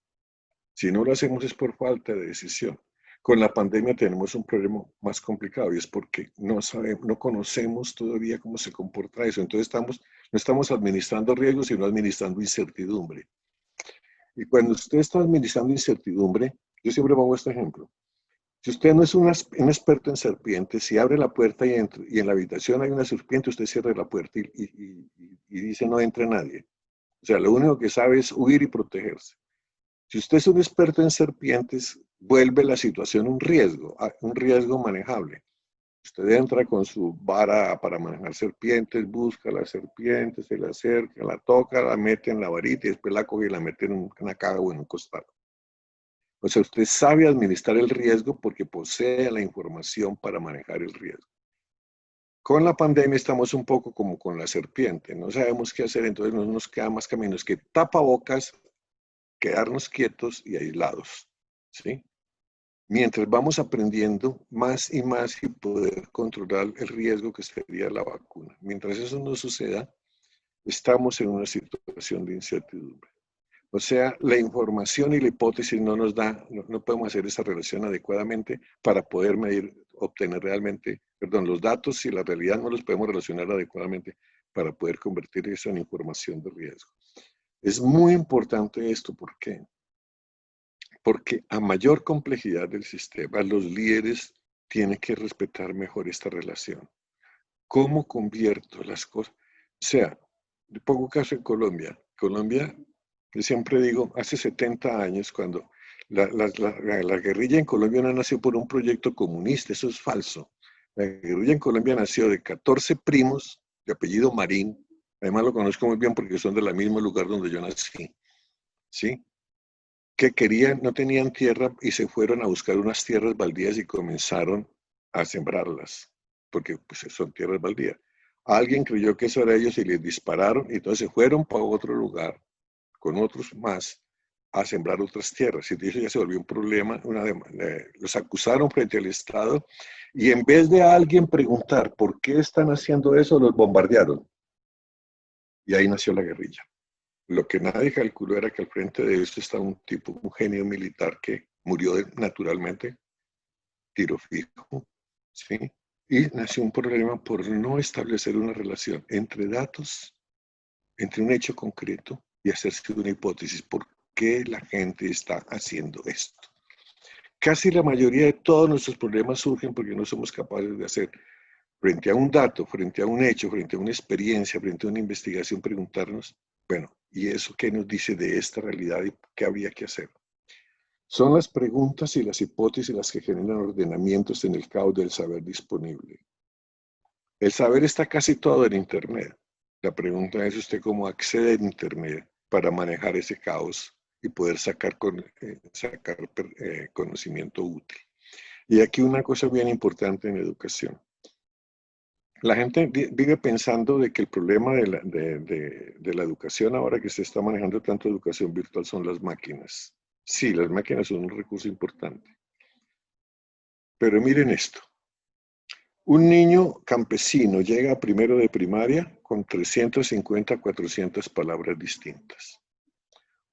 Si no lo hacemos es por falta de decisión. Con la pandemia tenemos un problema más complicado y es porque no conocemos todavía cómo se comporta eso. Entonces no estamos administrando riesgos, sino administrando incertidumbre. Y cuando usted está administrando incertidumbre, yo siempre pongo este ejemplo. Si usted no es un experto en serpientes, si abre la puerta y en la habitación hay una serpiente, usted cierra la puerta y dice no entre nadie. O sea, lo único que sabe es huir y protegerse. Si usted es un experto en serpientes, vuelve la situación un riesgo manejable. Usted entra con su vara para manejar serpientes, busca la serpiente, se le acerca, la toca, la mete en la varita y después la coge y la mete en una caja o en un costal. O sea, usted sabe administrar el riesgo porque posee la información para manejar el riesgo. Con la pandemia estamos un poco como con la serpiente, no sabemos qué hacer, entonces no nos queda más caminos que tapabocas, quedarnos quietos y aislados, ¿sí? Mientras vamos aprendiendo más y más y poder controlar el riesgo que sería la vacuna. Mientras eso no suceda, estamos en una situación de incertidumbre. O sea, la información y la hipótesis no podemos hacer esa relación adecuadamente para poder obtener realmente, los datos y la realidad no los podemos relacionar adecuadamente para poder convertir eso en información de riesgo. Es muy importante esto, ¿por qué? Porque a mayor complejidad del sistema, los líderes tienen que respetar mejor esta relación. ¿Cómo convierto las cosas? O sea, yo pongo caso en Colombia. Colombia, yo siempre digo, hace 70 años, cuando la guerrilla en Colombia no nació por un proyecto comunista, eso es falso. La guerrilla en Colombia nació de 14 primos de apellido Marín, además lo conozco muy bien porque son del mismo lugar donde yo nací, ¿sí? Que no tenían tierra y se fueron a buscar unas tierras baldías y comenzaron a sembrarlas, porque pues, son tierras baldías. Alguien creyó que eso era ellos y les dispararon y entonces se fueron para otro lugar con otros más a sembrar otras tierras. Y eso ya se volvió un problema, los acusaron frente al Estado y en vez de alguien preguntar por qué están haciendo eso, los bombardearon. Y ahí nació la guerrilla. Lo que nadie calculó era que al frente de esto está un genio militar que murió naturalmente, tiro fijo, ¿sí? Y nació un problema por no establecer una relación entre datos, entre un hecho concreto y hacerse una hipótesis. ¿Por qué la gente está haciendo esto? Casi la mayoría de todos nuestros problemas surgen porque no somos capaces de hacer frente a un dato, frente a un hecho, frente a una experiencia, frente a una investigación, preguntarnos, bueno, ¿y eso qué nos dice de esta realidad y qué habría que hacer? Son las preguntas y las hipótesis las que generan ordenamientos en el caos del saber disponible. El saber está casi todo en Internet. La pregunta es usted cómo accede a Internet para manejar ese caos y poder sacar conocimiento útil. Y aquí una cosa bien importante en educación. La gente vive pensando de que el problema de la educación ahora que se está manejando tanto educación virtual son las máquinas. Sí, las máquinas son un recurso importante. Pero miren esto. Un niño campesino llega a primero de primaria con 350, 400 palabras distintas.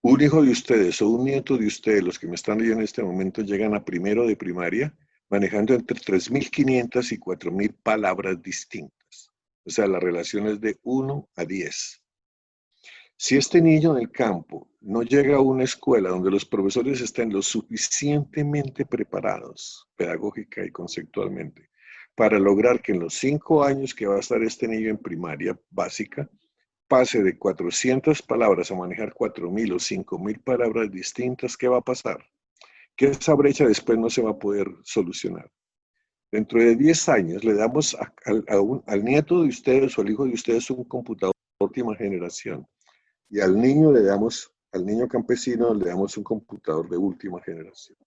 Un hijo de ustedes o un nieto de ustedes, los que me están leyendo en este momento, llegan a primero de primaria manejando entre 3.500 y 4.000 palabras distintas. O sea, la relación es de 1 a 10. Si este niño del campo no llega a una escuela donde los profesores estén lo suficientemente preparados, pedagógica y conceptualmente, para lograr que en los 5 años que va a estar este niño en primaria básica, pase de 400 palabras a manejar 4.000 o 5.000 palabras distintas, ¿qué va a pasar? Que esa brecha después no se va a poder solucionar. Dentro de 10 años le damos al nieto de ustedes o al hijo de ustedes un computador de última generación. Y al niño al niño campesino le damos un computador de última generación.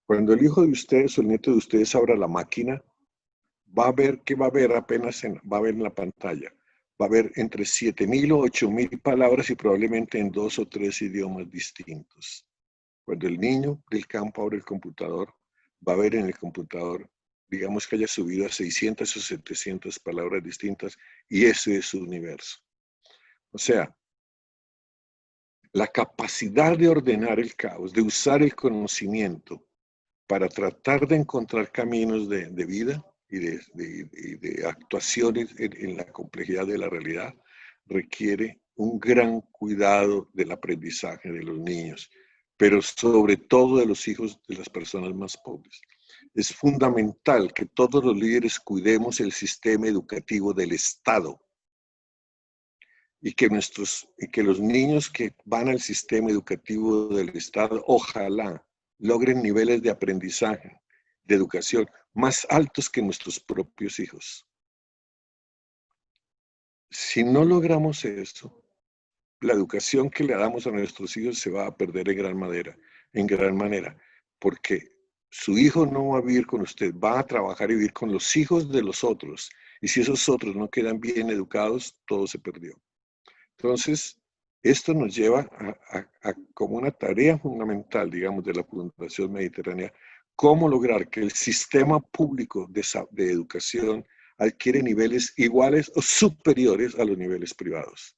Cuando el hijo de ustedes o el nieto de ustedes abra la máquina, va a ver que va a ver va a ver en la pantalla. Va a ver entre 7.000 o 8.000 palabras y probablemente en 2 o 3 idiomas distintos. Cuando el niño del campo abre el computador, va a ver en el computador, digamos que haya subido a 600 o 700 palabras distintas y ese es su universo. O sea, la capacidad de ordenar el caos, de usar el conocimiento para tratar de encontrar caminos de vida y de actuaciones en la complejidad de la realidad, requiere un gran cuidado del aprendizaje de los niños, pero sobre todo de los hijos de las personas más pobres. Es fundamental que todos los líderes cuidemos el sistema educativo del Estado y que los niños que van al sistema educativo del Estado, ojalá logren niveles de aprendizaje, de educación, más altos que nuestros propios hijos. Si no logramos eso, la educación que le damos a nuestros hijos se va a perder en gran manera, porque su hijo no va a vivir con usted, va a trabajar y vivir con los hijos de los otros. Y si esos otros no quedan bien educados, todo se perdió. Entonces, esto nos lleva a como una tarea fundamental, digamos, de la Fundación Mediterránea, cómo lograr que el sistema público de educación adquiere niveles iguales o superiores a los niveles privados.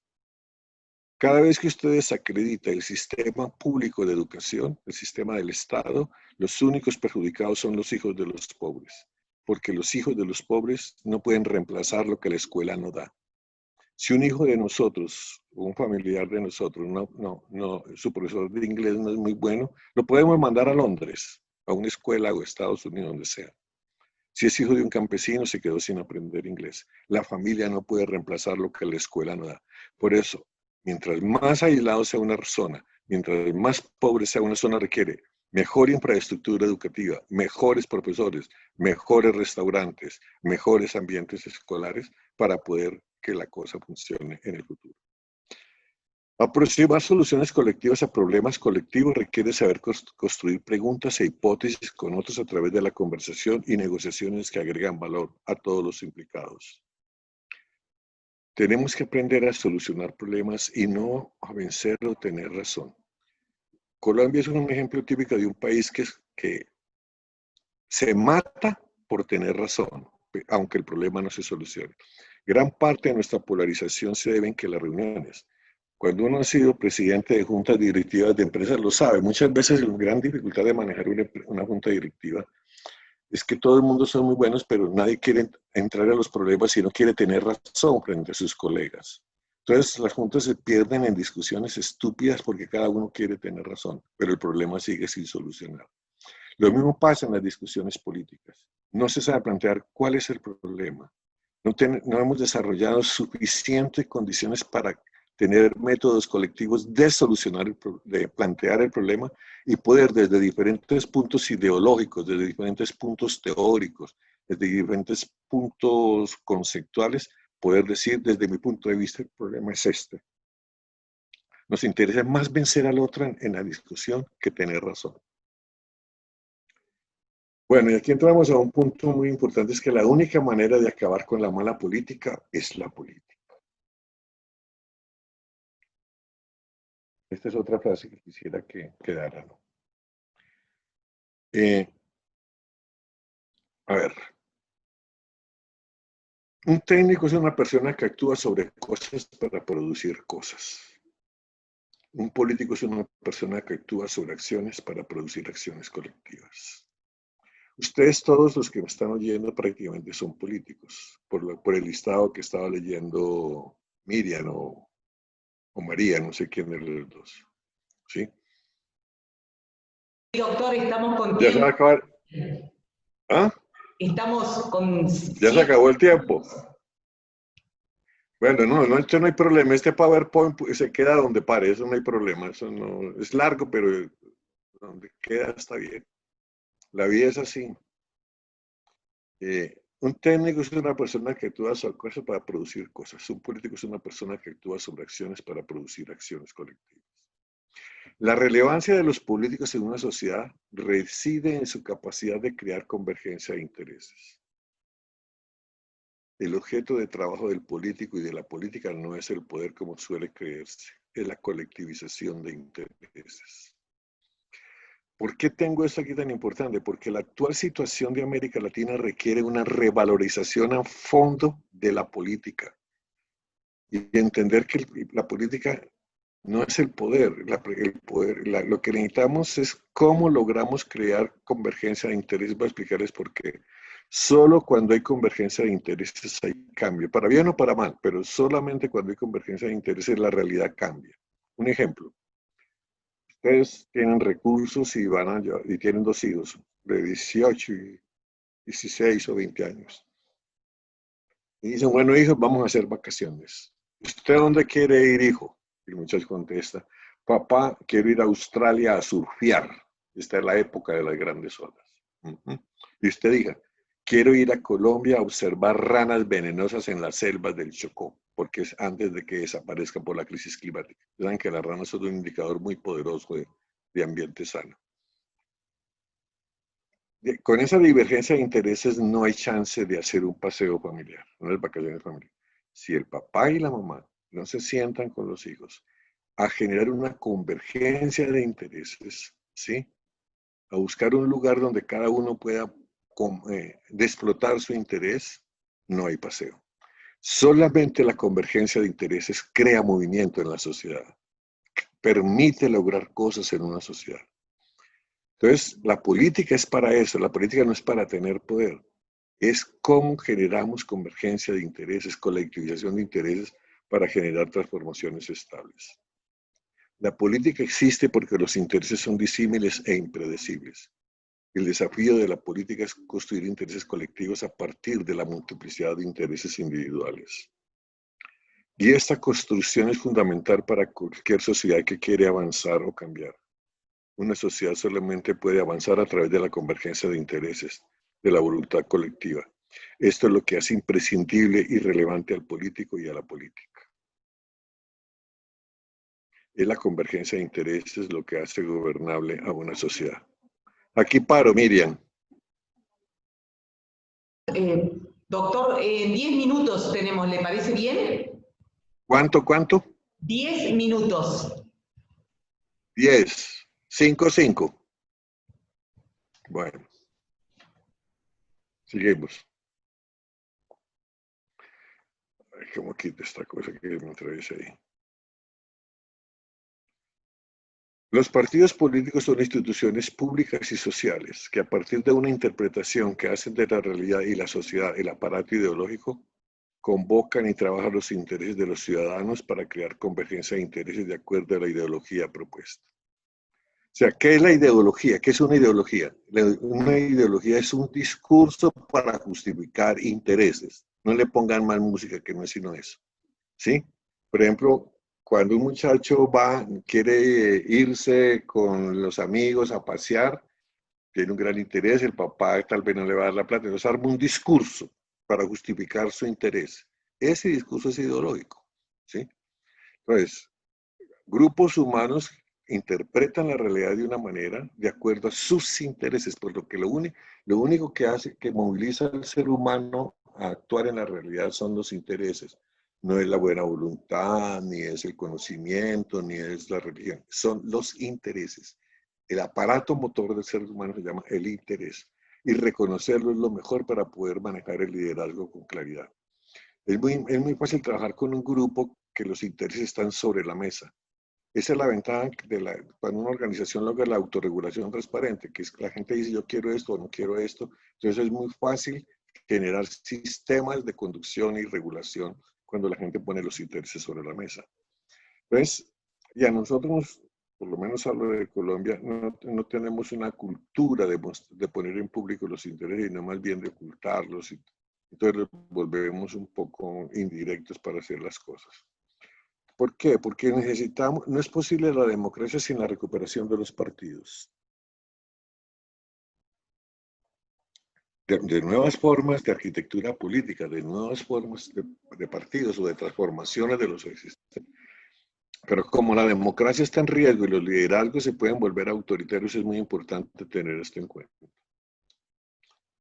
Cada vez que usted desacredita el sistema público de educación, el sistema del Estado, los únicos perjudicados son los hijos de los pobres, porque los hijos de los pobres no pueden reemplazar lo que la escuela no da. Si un hijo de nosotros, o un familiar de nosotros, su profesor de inglés no es muy bueno, lo podemos mandar a Londres, a una escuela o a Estados Unidos, donde sea. Si es hijo de un campesino, se quedó sin aprender inglés. La familia no puede reemplazar lo que la escuela no da. Por eso, mientras más aislado sea una zona, mientras más pobre sea una zona, requiere mejor infraestructura educativa, mejores profesores, mejores restaurantes, mejores ambientes escolares para poder que la cosa funcione en el futuro. Aproximar soluciones colectivas a problemas colectivos requiere saber construir preguntas e hipótesis con otros a través de la conversación y negociaciones que agregan valor a todos los implicados. Tenemos que aprender a solucionar problemas y no a vencer o tener razón. Colombia es un ejemplo típico de un país que se mata por tener razón, aunque el problema no se solucione. Gran parte de nuestra polarización se debe en que las reuniones, cuando uno ha sido presidente de juntas directivas de empresas, lo sabe. Muchas veces la gran dificultad de manejar una junta directiva es que todo el mundo son muy buenos, pero nadie quiere entrar a los problemas y no quiere tener razón frente a sus colegas. Entonces las juntas se pierden en discusiones estúpidas porque cada uno quiere tener razón, pero el problema sigue sin solucionar. Lo mismo pasa en las discusiones políticas. No se sabe plantear cuál es el problema. No hemos desarrollado suficientes condiciones para tener métodos colectivos de solucionar, de plantear el problema y poder desde diferentes puntos ideológicos, desde diferentes puntos teóricos, desde diferentes puntos conceptuales, poder decir desde mi punto de vista el problema es este. Nos interesa más vencer al otro en la discusión que tener razón. Bueno, y aquí entramos a un punto muy importante, es que la única manera de acabar con la mala política es la política. Esta es otra frase que quisiera que quedara, ¿no? A ver, un técnico es una persona que actúa sobre cosas para producir cosas. Un político es una persona que actúa sobre acciones para producir acciones colectivas. Ustedes todos los que me están oyendo prácticamente son políticos, por el listado que estaba leyendo Miriam o María, no sé quién de los dos. ¿Sí? Doctor, estamos con Ya se va a tiempo. acabar. ¿Ah? Estamos con... Ya se acabó el tiempo. Bueno, no, esto no hay problema. Este PowerPoint se queda donde pare, eso no hay problema. Eso no es largo, pero donde queda está bien. La vida es así. Un técnico es una persona que actúa sobre cosas para producir cosas. Un político es una persona que actúa sobre acciones para producir acciones colectivas. La relevancia de los políticos en una sociedad reside en su capacidad de crear convergencia de intereses. El objeto de trabajo del político y de la política no es el poder como suele creerse, es la colectivización de intereses. ¿Por qué tengo esto aquí tan importante? Porque la actual situación de América Latina requiere una revalorización a fondo de la política y entender que la política no es el poder, lo que necesitamos es cómo logramos crear convergencia de intereses. Voy a explicarles por qué. Solo cuando hay convergencia de intereses hay cambio, para bien o para mal, pero solamente cuando hay convergencia de intereses la realidad cambia. Un ejemplo, ustedes tienen recursos y tienen dos hijos de 18 y 16 o 20 años. Y dicen, bueno, hijos, vamos a hacer vacaciones. ¿Usted dónde quiere ir, hijo? Y el muchacho contesta, papá, quiero ir a Australia a surfear. Esta es la época de las grandes olas. Y usted diga, quiero ir a Colombia a observar ranas venenosas en las selvas del Chocó, porque es antes de que desaparezcan por la crisis climática. Saben que las ranas son un indicador muy poderoso de ambiente sano. Con esa divergencia de intereses no hay chance de hacer un paseo familiar, unas vacaciones familiares. Si el papá y la mamá no se sientan con los hijos a generar una convergencia de intereses, ¿sí? A buscar un lugar donde cada uno pueda explotar su interés, no hay paseo. Solamente la convergencia de intereses crea movimiento en la sociedad, permite lograr cosas en una sociedad. Entonces, la política es para eso, la política no es para tener poder, es cómo generamos convergencia de intereses, colectivización de intereses para generar transformaciones estables. La política existe porque los intereses son disímiles e impredecibles. El desafío de la política es construir intereses colectivos a partir de la multiplicidad de intereses individuales. Y esta construcción es fundamental para cualquier sociedad que quiere avanzar o cambiar. Una sociedad solamente puede avanzar a través de la convergencia de intereses, de la voluntad colectiva. Esto es lo que hace imprescindible y relevante al político y a la política. Es la convergencia de intereses lo que hace gobernable a una sociedad. Aquí paro, Miriam. Doctor, 10 minutos tenemos, ¿le parece bien? ¿Cuánto? 10 minutos. 10. 5. Bueno, seguimos. Ay, ¿cómo quita esta cosa que me atraviesa ahí? Los partidos políticos son instituciones públicas y sociales que a partir de una interpretación que hacen de la realidad y la sociedad el aparato ideológico, convocan y trabajan los intereses de los ciudadanos para crear convergencia de intereses de acuerdo a la ideología propuesta. O sea, ¿qué es la ideología? ¿Qué es una ideología? Una ideología es un discurso para justificar intereses. No le pongan más música que no es sino eso. ¿Sí? Por ejemplo, cuando un muchacho quiere irse con los amigos a pasear, tiene un gran interés, el papá tal vez no le va a dar la plata, entonces arma un discurso para justificar su interés. Ese discurso es ideológico. ¿Sí? Entonces, grupos humanos interpretan la realidad de una manera de acuerdo a sus intereses, por lo que lo único que hace, que moviliza al ser humano a actuar en la realidad son los intereses. No es la buena voluntad, ni es el conocimiento, ni es la religión, son los intereses. El aparato motor del ser humano se llama el interés y reconocerlo es lo mejor para poder manejar el liderazgo con claridad. Es muy fácil trabajar con un grupo que los intereses están sobre la mesa. Esa es la ventaja cuando una organización logra la autorregulación transparente, que es que la gente dice yo quiero esto o no quiero esto. Entonces es muy fácil generar sistemas de conducción y regulación cuando la gente pone los intereses sobre la mesa. Entonces, ya nosotros, por lo menos hablo de Colombia, no tenemos una cultura de poner en público los intereses, sino más bien de ocultarlos. Entonces nos volvemos un poco indirectos para hacer las cosas. ¿Por qué? Porque necesitamos, no es posible la democracia sin la recuperación de los partidos. De nuevas formas de arquitectura política, de nuevas formas de partidos o de transformaciones de los existentes. Pero como la democracia está en riesgo y los liderazgos se pueden volver autoritarios, es muy importante tener esto en cuenta.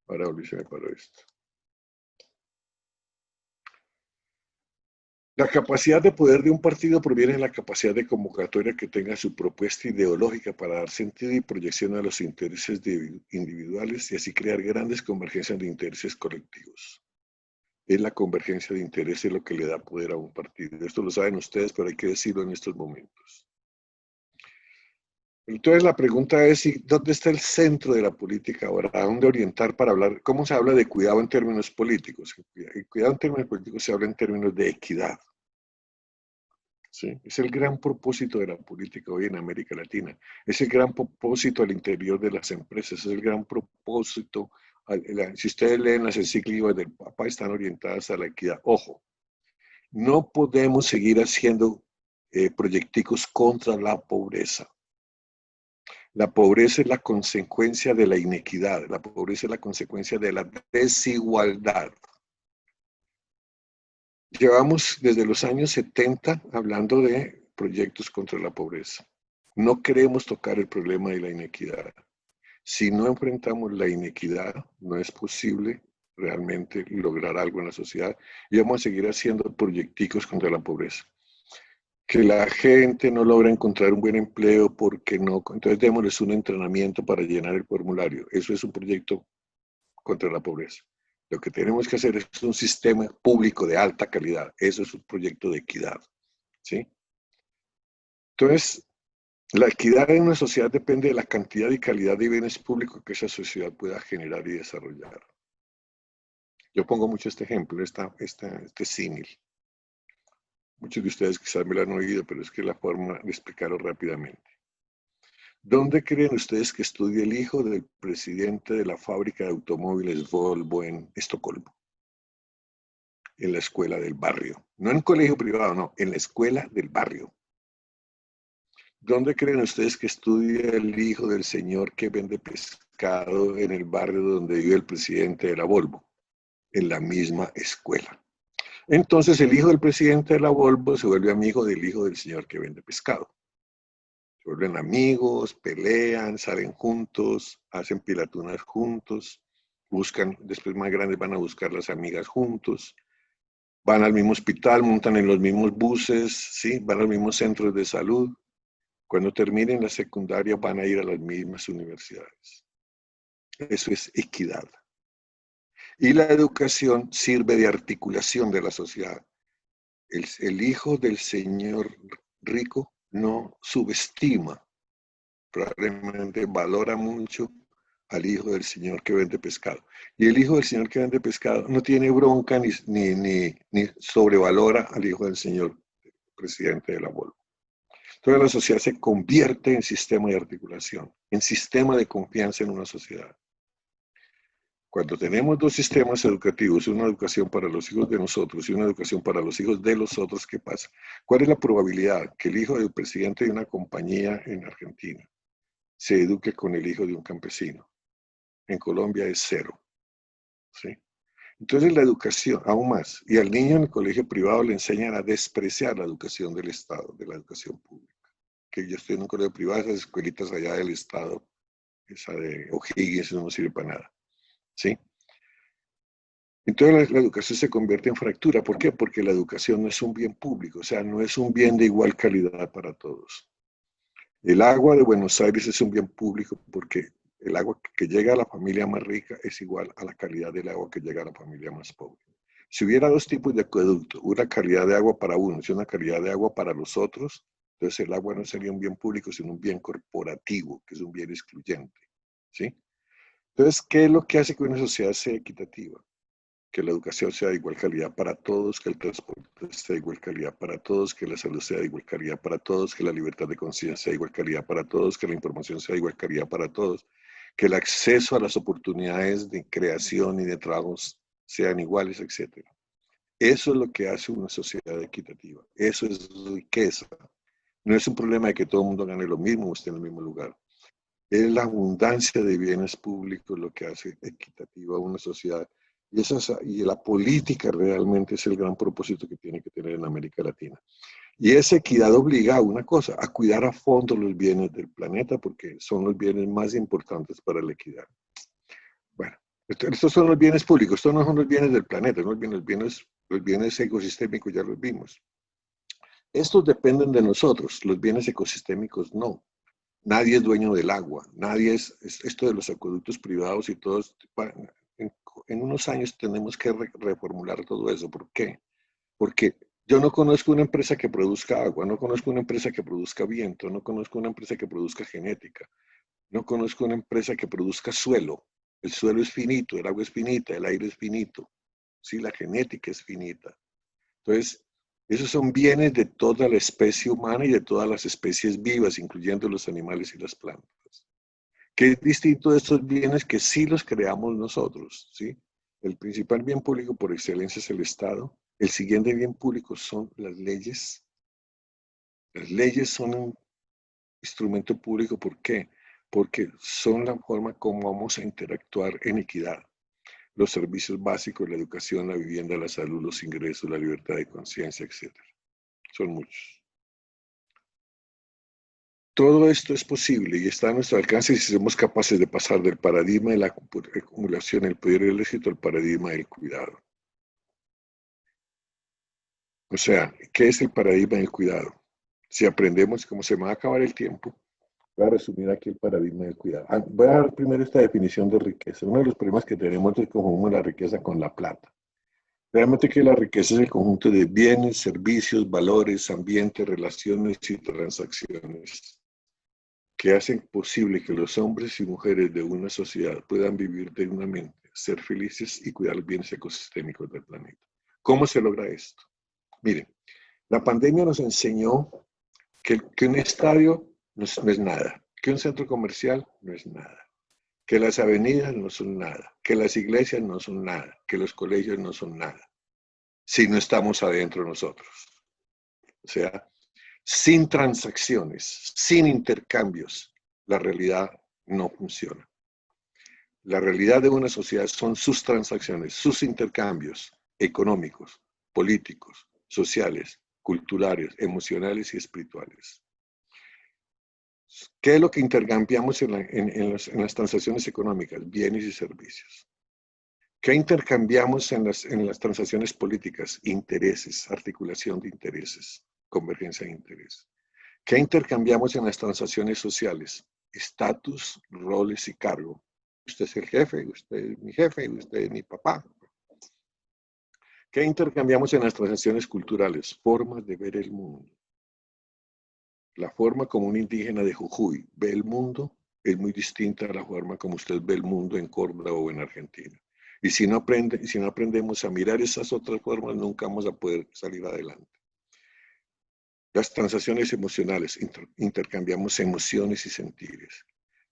Ahora olvídese para esto. La capacidad de poder de un partido proviene de la capacidad de convocatoria que tenga su propuesta ideológica para dar sentido y proyección a los intereses individuales y así crear grandes convergencias de intereses colectivos. Es la convergencia de intereses lo que le da poder a un partido. Esto lo saben ustedes, pero hay que decirlo en estos momentos. Entonces la pregunta es, ¿dónde está el centro de la política ahora? ¿A dónde orientar para hablar? ¿Cómo se habla de cuidado en términos políticos? El cuidado en términos políticos se habla en términos de equidad. ¿Sí? Es el gran propósito de la política hoy en América Latina. Es el gran propósito al interior de las empresas. Es el gran propósito. Si ustedes leen las encíclicas del Papa, están orientadas a la equidad. Ojo, no podemos seguir haciendo proyecticos contra la pobreza. La pobreza es la consecuencia de la inequidad. La pobreza es la consecuencia de la desigualdad. Llevamos desde los años 70 hablando de proyectos contra la pobreza. No queremos tocar el problema de la inequidad. Si no enfrentamos la inequidad, no es posible realmente lograr algo en la sociedad y vamos a seguir haciendo proyecticos contra la pobreza. Que la gente no logra encontrar un buen empleo porque no, entonces démosles un entrenamiento para llenar el formulario. Eso es un proyecto contra la pobreza. Lo que tenemos que hacer es un sistema público de alta calidad. Eso es un proyecto de equidad. ¿Sí? Entonces, la equidad en una sociedad depende de la cantidad y calidad de bienes públicos que esa sociedad pueda generar y desarrollar. Yo pongo mucho este ejemplo, este símil. Muchos de ustedes quizás me lo han oído, pero es que es la forma de explicarlo rápidamente. ¿Dónde creen ustedes que estudia el hijo del presidente de la fábrica de automóviles Volvo en Estocolmo? En la escuela del barrio. No en colegio privado, no, en la escuela del barrio. ¿Dónde creen ustedes que estudia el hijo del señor que vende pescado en el barrio donde vive el presidente de la Volvo? En la misma escuela. Entonces el hijo del presidente de la Volvo se vuelve amigo del hijo del señor que vende pescado. Se vuelven amigos, pelean, salen juntos, hacen pilatunas juntos, buscan, después más grandes van a buscar las amigas juntos, van al mismo hospital, montan en los mismos buses, ¿sí? Van a los mismos centros de salud. Cuando terminen la secundaria van a ir a las mismas universidades. Eso es equidad. Y la educación sirve de articulación de la sociedad. El hijo del señor rico no subestima, probablemente valora mucho al hijo del señor que vende pescado. Y el hijo del señor que vende pescado no tiene bronca ni sobrevalora al hijo del señor presidente de la Volvo. Entonces la sociedad se convierte en sistema de articulación, en sistema de confianza en una sociedad. Cuando tenemos dos sistemas educativos, una educación para los hijos de nosotros y una educación para los hijos de los otros, ¿qué pasa? ¿Cuál es la probabilidad que el hijo del presidente de una compañía en Argentina se eduque con el hijo de un campesino? En Colombia es 0. ¿Sí? Entonces la educación, aún más, y al niño en el colegio privado le enseñan a despreciar la educación del Estado, de la educación pública. Que yo estoy en un colegio privado, esas escuelitas allá del Estado, esa de O'Higgins no sirve para nada. ¿Sí? Entonces la educación se convierte en fractura. ¿Por qué? Porque la educación no es un bien público, o sea, no es un bien de igual calidad para todos. El agua de Buenos Aires es un bien público porque el agua que llega a la familia más rica es igual a la calidad del agua que llega a la familia más pobre. Si hubiera dos tipos de acueducto, una calidad de agua para unos y una calidad de agua para los otros, Entonces el agua no sería un bien público, sino un bien corporativo, que es un bien excluyente, ¿sí? Entonces, ¿qué es lo que hace que una sociedad sea equitativa? Que la educación sea de igual calidad para todos, que el transporte sea de igual calidad para todos, que la salud sea de igual calidad para todos, que la libertad de conciencia sea de igual calidad para todos, que la información sea de igual calidad para todos, que el acceso a las oportunidades de creación y de trabajos sean iguales, etc. Eso es lo que hace una sociedad equitativa. Eso es riqueza. No es un problema de que todo el mundo gane lo mismo o esté en el mismo lugar. Es la abundancia de bienes públicos lo que hace equitativa una sociedad. Y la política realmente es el gran propósito que tiene que tener en América Latina. Y esa equidad obliga a una cosa, a cuidar a fondo los bienes del planeta, porque son los bienes más importantes para la equidad. Bueno, estos son los bienes públicos, estos no son los bienes del planeta, ¿no? Los bienes ecosistémicos ya los vimos. Estos dependen de nosotros, los bienes ecosistémicos no. Nadie es dueño del agua, nadie esto de los acueductos privados y todos. En unos años tenemos que reformular todo eso. ¿Por qué? Porque yo no conozco una empresa que produzca agua, no conozco una empresa que produzca viento, no conozco una empresa que produzca genética, no conozco una empresa que produzca suelo. El suelo es finito, el agua es finita, el aire es finito, ¿sí? La genética es finita. Entonces, esos son bienes de toda la especie humana y de todas las especies vivas, incluyendo los animales y las plantas. ¿Qué es distinto de estos bienes que sí los creamos nosotros? ¿Sí? El principal bien público por excelencia es el Estado. El siguiente bien público son las leyes. Las leyes son un instrumento público. ¿Por qué? Porque son la forma como vamos a interactuar en equidad. Los servicios básicos, la educación, la vivienda, la salud, los ingresos, la libertad de conciencia, etc. Son muchos. Todo esto es posible y está a nuestro alcance si somos capaces de pasar del paradigma de la acumulación del poder y el éxito al paradigma del cuidado. O sea, ¿qué es el paradigma del cuidado? Si aprendemos cómo se me va a acabar el tiempo, voy a resumir aquí el paradigma del cuidado. Voy a dar primero esta definición de riqueza. Uno de los problemas que tenemos es que confundimos la riqueza con la plata. Realmente que la riqueza es el conjunto de bienes, servicios, valores, ambiente, relaciones y transacciones que hacen posible que los hombres y mujeres de una sociedad puedan vivir dignamente, ser felices y cuidar los bienes ecosistémicos del planeta. ¿Cómo se logra esto? Miren, la pandemia nos enseñó que un estadio no es nada, que un centro comercial no es nada, que las avenidas no son nada, que las iglesias no son nada, que los colegios no son nada, si no estamos adentro nosotros. O sea, sin transacciones, sin intercambios, la realidad no funciona. La realidad de una sociedad son sus transacciones, sus intercambios económicos, políticos, sociales, culturales, emocionales y espirituales. ¿Qué es lo que intercambiamos en las transacciones económicas? Bienes y servicios. ¿Qué intercambiamos en las transacciones políticas? Intereses, articulación de intereses, convergencia de intereses. ¿Qué intercambiamos en las transacciones sociales? Estatus, roles y cargo. Usted es el jefe, usted es mi jefe, usted es mi papá. ¿Qué intercambiamos en las transacciones culturales? Formas de ver el mundo. La forma como un indígena de Jujuy ve el mundo es muy distinta a la forma como usted ve el mundo en Córdoba o en Argentina. Y si no aprendemos a mirar esas otras formas, nunca vamos a poder salir adelante. Las transacciones emocionales, intercambiamos emociones y sentires.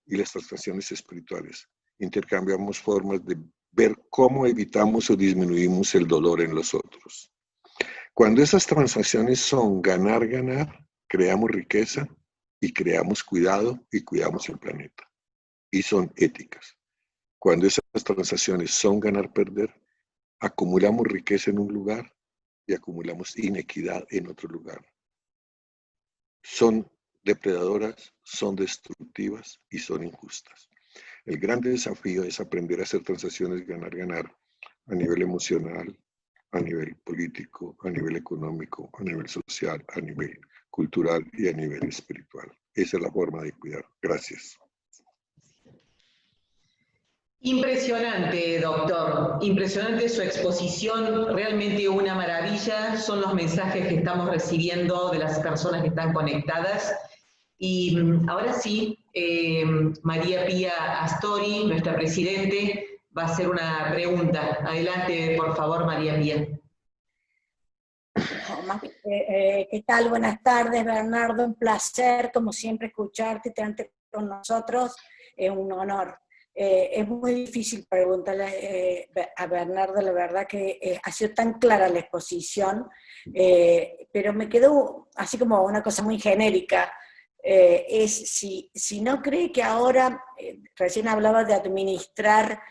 Y las transacciones espirituales, intercambiamos formas de ver cómo evitamos o disminuimos el dolor en los otros. Cuando esas transacciones son ganar, ganar, creamos riqueza y creamos cuidado y cuidamos el planeta. Y son éticas. Cuando esas transacciones son ganar, perder, acumulamos riqueza en un lugar y acumulamos inequidad en otro lugar. Son depredadoras, son destructivas y son injustas. El gran desafío es aprender a hacer transacciones ganar, ganar a nivel emocional, a nivel político, a nivel económico, a nivel social, a nivel cultural y a nivel espiritual. Esa es la forma de cuidar. Gracias. Impresionante, doctor. Impresionante su exposición, realmente una maravilla. Son los mensajes que estamos recibiendo de las personas que están conectadas. Y ahora sí, María Pía Astori, nuestra presidente, va a hacer una pregunta. Adelante, por favor, María Pía. ¿Qué tal? Buenas tardes, Bernardo. Un placer, como siempre, escucharte y tenerte con nosotros. Es un honor. Es muy difícil preguntarle a Bernardo, la verdad que ha sido tan clara la exposición, pero me quedó así como una cosa muy genérica. Es si no cree que ahora, recién hablaba de administrar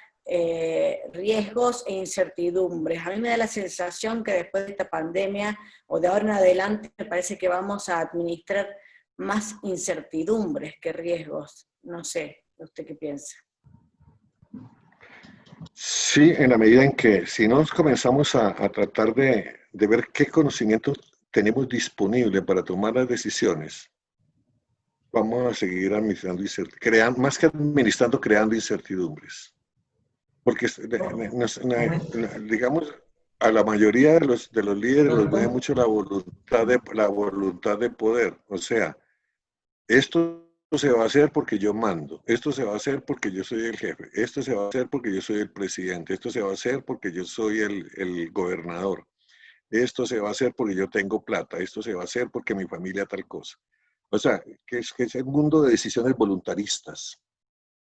riesgos e incertidumbres. A mí me da la sensación que después de esta pandemia, o de ahora en adelante, me parece que vamos a administrar más incertidumbres que riesgos. No sé, ¿usted qué piensa? Sí, en la medida en que si nos comenzamos a tratar de ver qué conocimientos tenemos disponible para tomar las decisiones, vamos a seguir administrando incertidumbres, más que administrando, creando incertidumbres. Porque, digamos, a la mayoría de los líderes los mueve mucho la voluntad de poder. O sea, esto se va a hacer porque yo mando, esto se va a hacer porque yo soy el jefe, esto se va a hacer porque yo soy el presidente, esto se va a hacer porque yo soy el gobernador, esto se va a hacer porque yo tengo plata, esto se va a hacer porque mi familia tal cosa. O sea, que es el mundo de decisiones voluntaristas.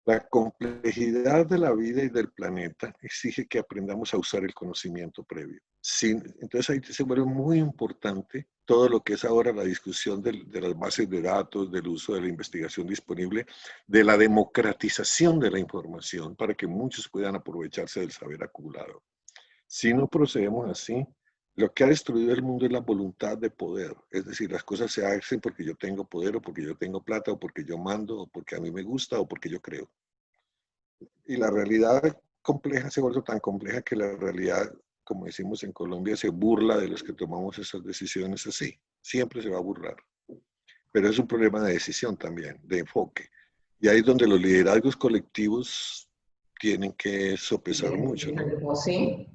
La complejidad de la vida y del planeta exige que aprendamos a usar el conocimiento previo. Entonces ahí se vuelve muy importante todo lo que es ahora la discusión de las bases de datos, del uso de la investigación disponible, de la democratización de la información para que muchos puedan aprovecharse del saber acumulado. Si no procedemos así, lo que ha destruido el mundo es la voluntad de poder. Es decir, las cosas se hacen porque yo tengo poder, o porque yo tengo plata, o porque yo mando, o porque a mí me gusta, o porque yo creo. Y la realidad compleja se vuelve tan compleja que la realidad, como decimos en Colombia, se burla de los que tomamos esas decisiones así. Siempre se va a burlar. Pero es un problema de decisión también, de enfoque. Y ahí es donde los liderazgos colectivos tienen que sopesar mucho, ¿no? Sí.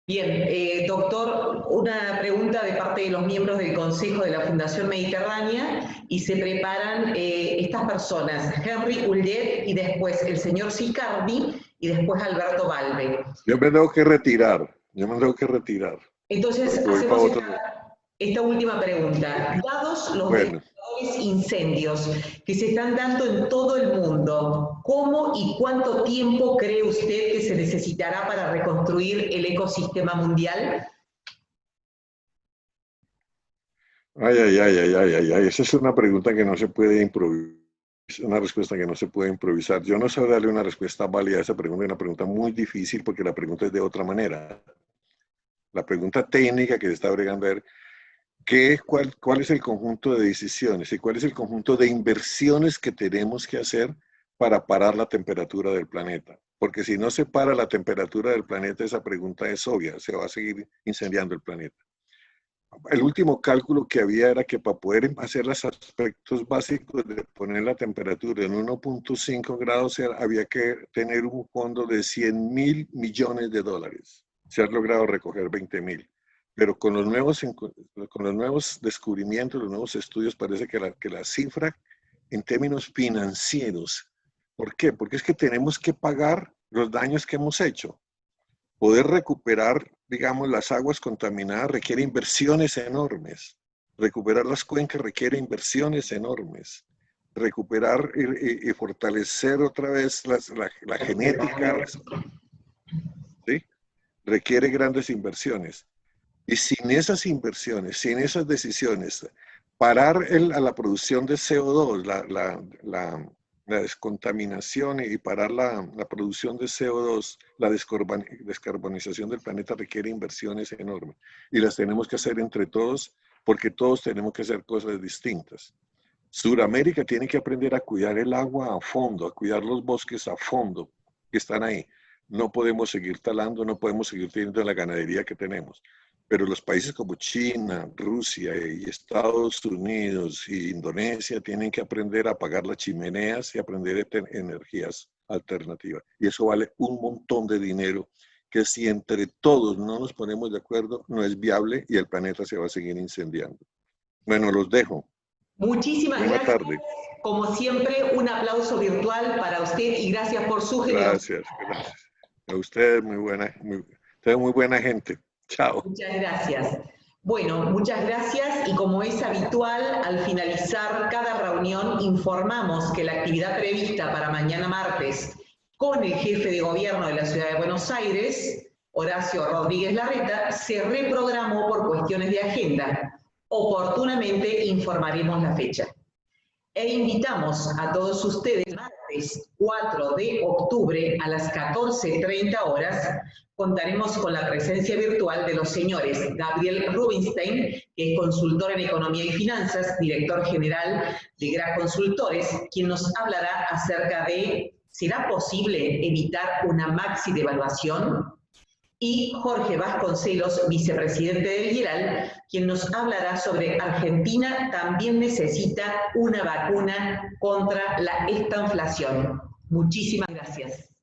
Bien, doctor, una pregunta de parte de los miembros del Consejo de la Fundación Mediterránea, y se preparan estas personas, Henry Ullet y después el señor Sicardi y después Alberto Balbe. Yo me tengo que retirar, Entonces hacemos esta última pregunta. Dados los devastadores incendios que se están dando en todo el mundo, ¿cómo y cuánto tiempo cree usted que se necesitará para reconstruir el ecosistema mundial? Esa es una pregunta que no se puede improvisar, una respuesta que no se puede improvisar. Yo no sé darle una respuesta válida a esa pregunta, es una pregunta muy difícil porque la pregunta es de otra manera. La pregunta técnica que se está bregando es cuál es el conjunto de decisiones y cuál es el conjunto de inversiones que tenemos que hacer para parar la temperatura del planeta. Porque si no se para la temperatura del planeta, esa pregunta es obvia, se va a seguir incendiando el planeta. El último cálculo que había era que para poder hacer los aspectos básicos de poner la temperatura en 1.5 grados había que tener un fondo de 100.000 millones de dólares. Se ha logrado recoger 20.000. Pero con los nuevos descubrimientos, los nuevos estudios, parece que la cifra en términos financieros, ¿por qué? Porque es que tenemos que pagar los daños que hemos hecho. Poder recuperar, digamos, las aguas contaminadas requiere inversiones enormes. Recuperar las cuencas requiere inversiones enormes. Recuperar y fortalecer otra vez la genética, ¿sí? Requiere grandes inversiones. Y sin esas inversiones, sin esas decisiones, parar a la producción de CO2, la descontaminación y parar la producción de CO2, la descarbonización del planeta requiere inversiones enormes. Y las tenemos que hacer entre todos porque todos tenemos que hacer cosas distintas. Suramérica tiene que aprender a cuidar el agua a fondo, a cuidar los bosques a fondo que están ahí. No podemos seguir talando, no podemos seguir teniendo la ganadería que tenemos. Pero los países como China, Rusia y Estados Unidos y Indonesia tienen que aprender a apagar las chimeneas y aprender a tener energías alternativas. Y eso vale un montón de dinero que si entre todos no nos ponemos de acuerdo, no es viable y el planeta se va a seguir incendiando. Bueno, los dejo. Muchísimas Buena gracias. tarde. Como siempre, un aplauso virtual para usted y gracias por su generosidad. Gracias. A ustedes muy buena gente. Chao. Muchas gracias. Bueno, muchas gracias y como es habitual, al finalizar cada reunión informamos que la actividad prevista para mañana martes con el jefe de gobierno de la Ciudad de Buenos Aires, Horacio Rodríguez Larreta, se reprogramó por cuestiones de agenda. Oportunamente informaremos la fecha. E invitamos a todos ustedes martes 4 de octubre a las 14:30 horas. Contaremos con la presencia virtual de los señores Gabriel Rubinstein, que es consultor en Economía y Finanzas, director general de GRA Consultores, quien nos hablará acerca de ¿será posible evitar una maxi devaluación? Y Jorge Vasconcelos, vicepresidente del IERAL, quien nos hablará sobre Argentina también necesita una vacuna contra la estanflación. Muchísimas gracias.